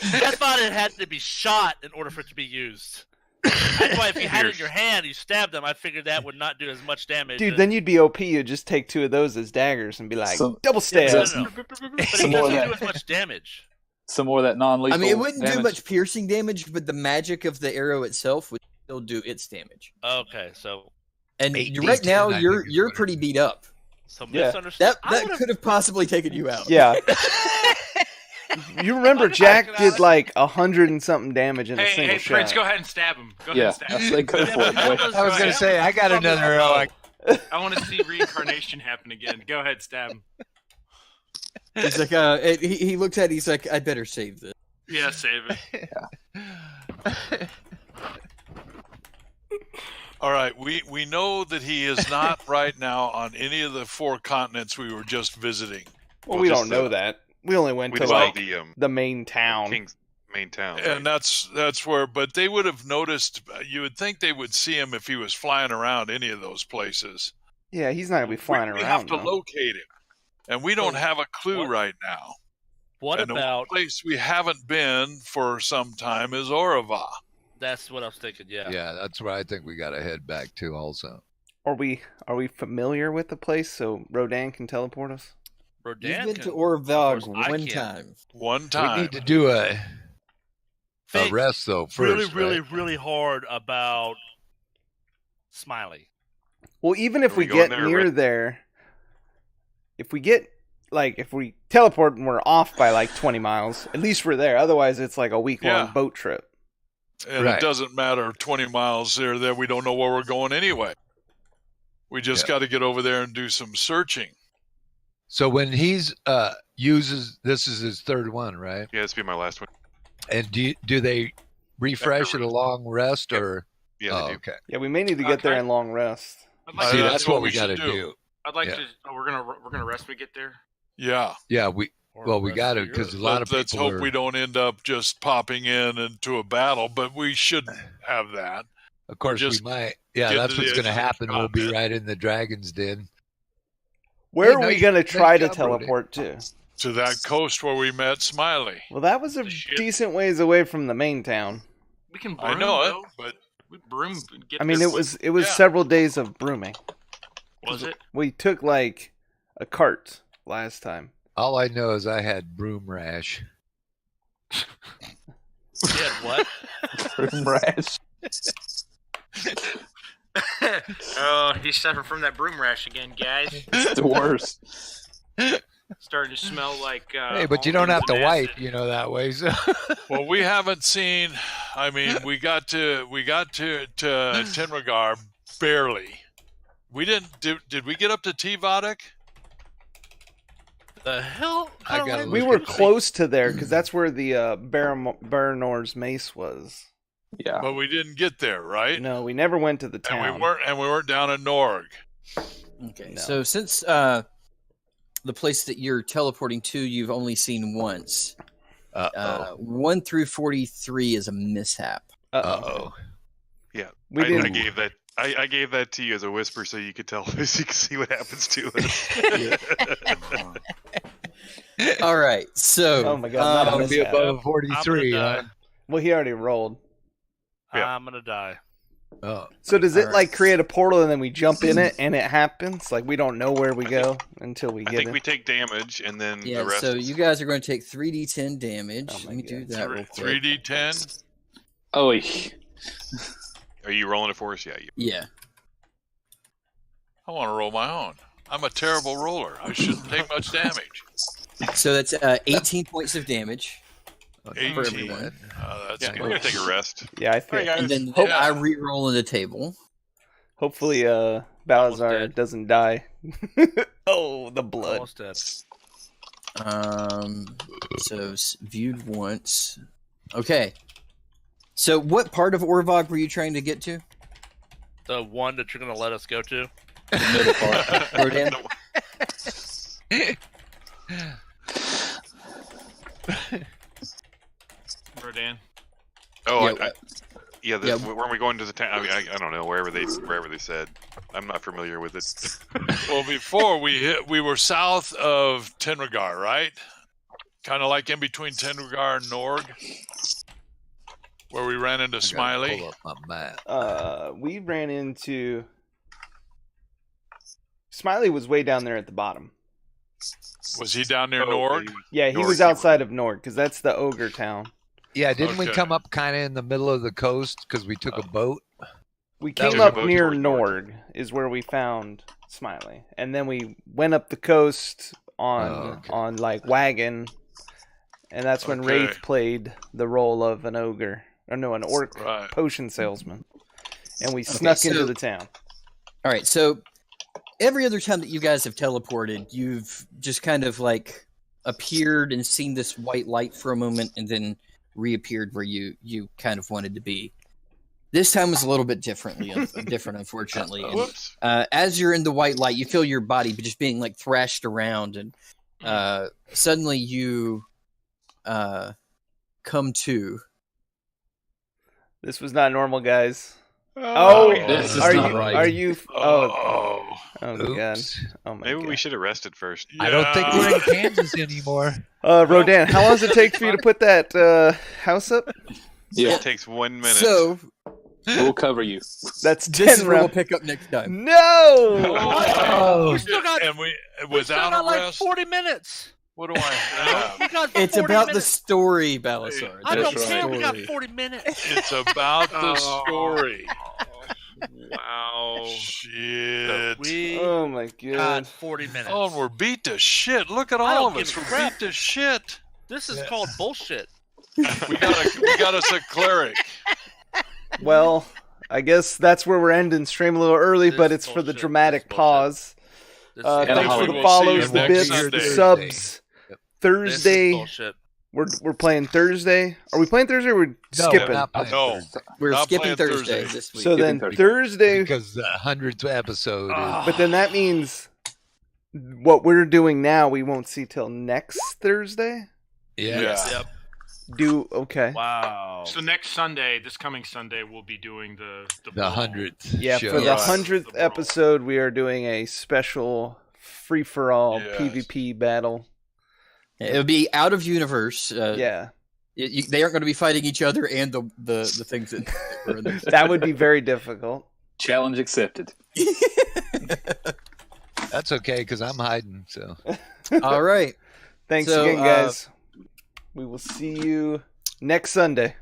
I thought it had to be shot in order for it to be used. That's why if you had it in your hand, you stabbed them. I figured that would not do as much damage. Dude, as- then you'd be OP. You'd just take 2 of those as daggers and be like, So- double Yeah, stab. no. But it Some more of doesn't do that. as much damage. Some more of that non-lethal. I mean, it wouldn't do damage. much piercing damage, but the magic of the arrow itself would still do its damage. Okay, so And 8d10, right now, I think you're is what it pretty beat up. Yeah. misunderstood. That could have possibly taken you out. Yeah. You remember Jack Get out did of it. like 100 and something damage in a single Hey, shot. Prince, go ahead and stab him. Go ahead Yeah, and stab that's him. they could afford. Yeah, Wait. I was going to say, I got another arrow. I want to see reincarnation happen again. Go ahead, stab him. He's like, he looks at it, he's like, "I better save this." Yeah, save it. All right, we know that he is not right now on any of the 4 continents we were just visiting. Well, we Well, don't just know that. We only went We to just like like the main town. King's main town. And that's where. But they would have noticed. You would think they would see him if he was flying around any of those places. Yeah, he's not gonna be flying we around. have to though. locate him, and we don't So have a clue what- right now. What and about? the place we haven't been for some time is Orava. That's what I was thinking. Yeah. Yeah, that's where I think we got to head back to also. Are we familiar with the place so Rodan can teleport us? Rodan You've been can- to Orvog of course I one can. time. We One time. need to do a Think rest though really, first. really, right? really hard about Smiley. Well, even if Are we we going get there, near Rick? there, if we teleport and we're off by like 20 miles, at least we're there. Otherwise, it's like a week-long Yeah. boat trip. And Right. it doesn't matter 20 miles here or there. We don't know where we're going anyway. We just got to get over there and do some searching. So when he's uses this is his third one, right? Yeah, this will be my last one. And do they refresh it rest. a long rest Yep. or? Yeah, Oh, they do. okay. Yeah, we may need to get there Okay. in long rest. I'd like Uh, See, to, that's what we should got to do. I'd like yeah. to. Oh, we're gonna rest when we get there. Yeah. Yeah, we Or well we rest got to of because a yours. lot of Let's people hope are, we don't end up just popping into a battle, but we shouldn't have that. Of course, just we might. Yeah, get that's to the what's going to edge of the happen. We'll be continent. right in the dragon's den. Where Yeah, are we nice- going to nice try to job, Brody. teleport to? To that coast where we met Smiley. Well, that was a The ship. decent ways away from the main town. We can broom. I know though. it, but We broom. and Get I mean, there it was Yeah. several days of brooming. Was it? We took like a cart last time. All I know is I had broom rash. Yeah, what? Rash. Oh, he's suffering from that broom rash again, guys. It's the worst. Starting to smell like. Hey, but you don't have almonds to and wipe, acid. you know, that way. So. well, we haven't seen. I mean, we got to Tenragar barely. We didn't. Did we get up to T-Vodek? The hell? I don't gotta like We look were at- close to there because that's where the Baranor's mace was. Yeah. But we didn't get there, right? No, we never went to the town. And we weren't down in Norg. Okay, No. so since the place that you're teleporting to, you've only seen once. Uh-oh. 1 through 43 is a mishap. Uh-oh. Yeah, We I didn't. gave that. I gave that to you as a whisper, so you could tell, so you could see what happens to it. All right, so Oh my God, not a That'll be mishap. above 43, I'm huh? gonna Well, he already rolled. Yeah. I'm gonna die. Oh. So does it Alright. like create a portal and then we jump in it and it happens? Like we don't know where we go until we I get think it. we take damage, and then yeah, the rest. so is- you guys are going to take 3d10 damage. Oh my Let me do God. that real quick. 3d10. Oh, Are you rolling it for us? Yeah. Yeah. I want to roll my own. I'm a terrible roller. I shouldn't take much damage. So that's 18 points of damage. For 18. everyone. That's Yeah, good. we're gonna take a rest. Yeah, I think. And then Yeah. I re-roll on the table. Hopefully, Almost Balazar dead. doesn't die. Oh, the blood. Almost dead. So viewed once. Okay. So what part of Orvog were you trying to get to? The one that you're gonna let us go to. The middle part. Rodan? Rodan. Oh, Yeah, yeah. yeah. Weren't we going to the town? I mean, I don't know wherever they said. I'm not familiar with it. Well, before we were south of Tenragar, right? Kind of like in between Tenragar and Norg, where we ran into I gotta Smiley. Pull up my map. We ran into. Smiley was way down there at the bottom. Was he down near Oh, Norg? Yeah, he Norg, was you were- outside of Nord because that's the ogre town. Yeah, didn't we Okay. come up kind of in the middle of the coast because we took a boat? We That came was up a boat near towards Nord. Nord, is where we found Smiley, and then we went up the coast on Oh, okay. on like wagon, and that's when Okay. Wraith played the role of an ogre, or no, an orc Right. potion salesman, and we snuck into so- the town. All right, so every other time that you guys have teleported, you've just kind of like appeared and seen this white light for a moment and then reappeared where you kind of wanted to be. This time was a little bit different, unfortunately. And, Whoops. as you're in the white light, you feel your body just being like thrashed around, and suddenly you come to. This was not normal, guys. Oh, This is are not you? right. Are you? Oh, Oh my god. Oops. Oh my maybe god. we should have rested first. I don't think we're in Kansas anymore. Rodan, how long does it take for you to put that house up? Yeah, It takes 1 minute. So we'll cover you. That's this 10 is where we'll rounds. pick up next time. No. Oh, We still got, and we without still got a like rest. 40 minutes. What do I have? We got It's 40 about the minutes. story, Balasar. I don't That's care. right. We got 40 minutes. It's about the Oh. story. Wow. Shit. We Oh my got god. 40 minutes. Oh, and we're beat to shit. Look at I all don't of us. give a We're crap. beat to shit. This is called bullshit. We got us a cleric. Well, I guess that's where we're ending stream a little early, This but is it's for the bullshit. dramatic This is pause. This Thanks for Halloween. the We'll follows, see the you bits, next the Sunday. subs. This is Thursday, bullshit. we're playing Thursday. Are we playing Thursday? Or we're No, skipping. we're not playing No. Thursday. We're Not skipping playing Thursday Thursday. this week. So then Thursday. Thursday, Because the 100th episode is. but then that means what we're doing now we won't see till next Thursday. Yeah. Yep. Okay. Wow. So next Sunday, this coming Sunday, we'll be doing the The brawl. 100th. Yeah, show. for the Right. 100th The brawl. episode, we are doing a special free for all Yes. PvP battle. It'll be out of universe. Yeah, They aren't going to be fighting each other and the things that were in there. that would be very difficult. Challenge accepted. That's okay because I'm hiding. So All right. Thanks So, again, guys. We will see you next Sunday.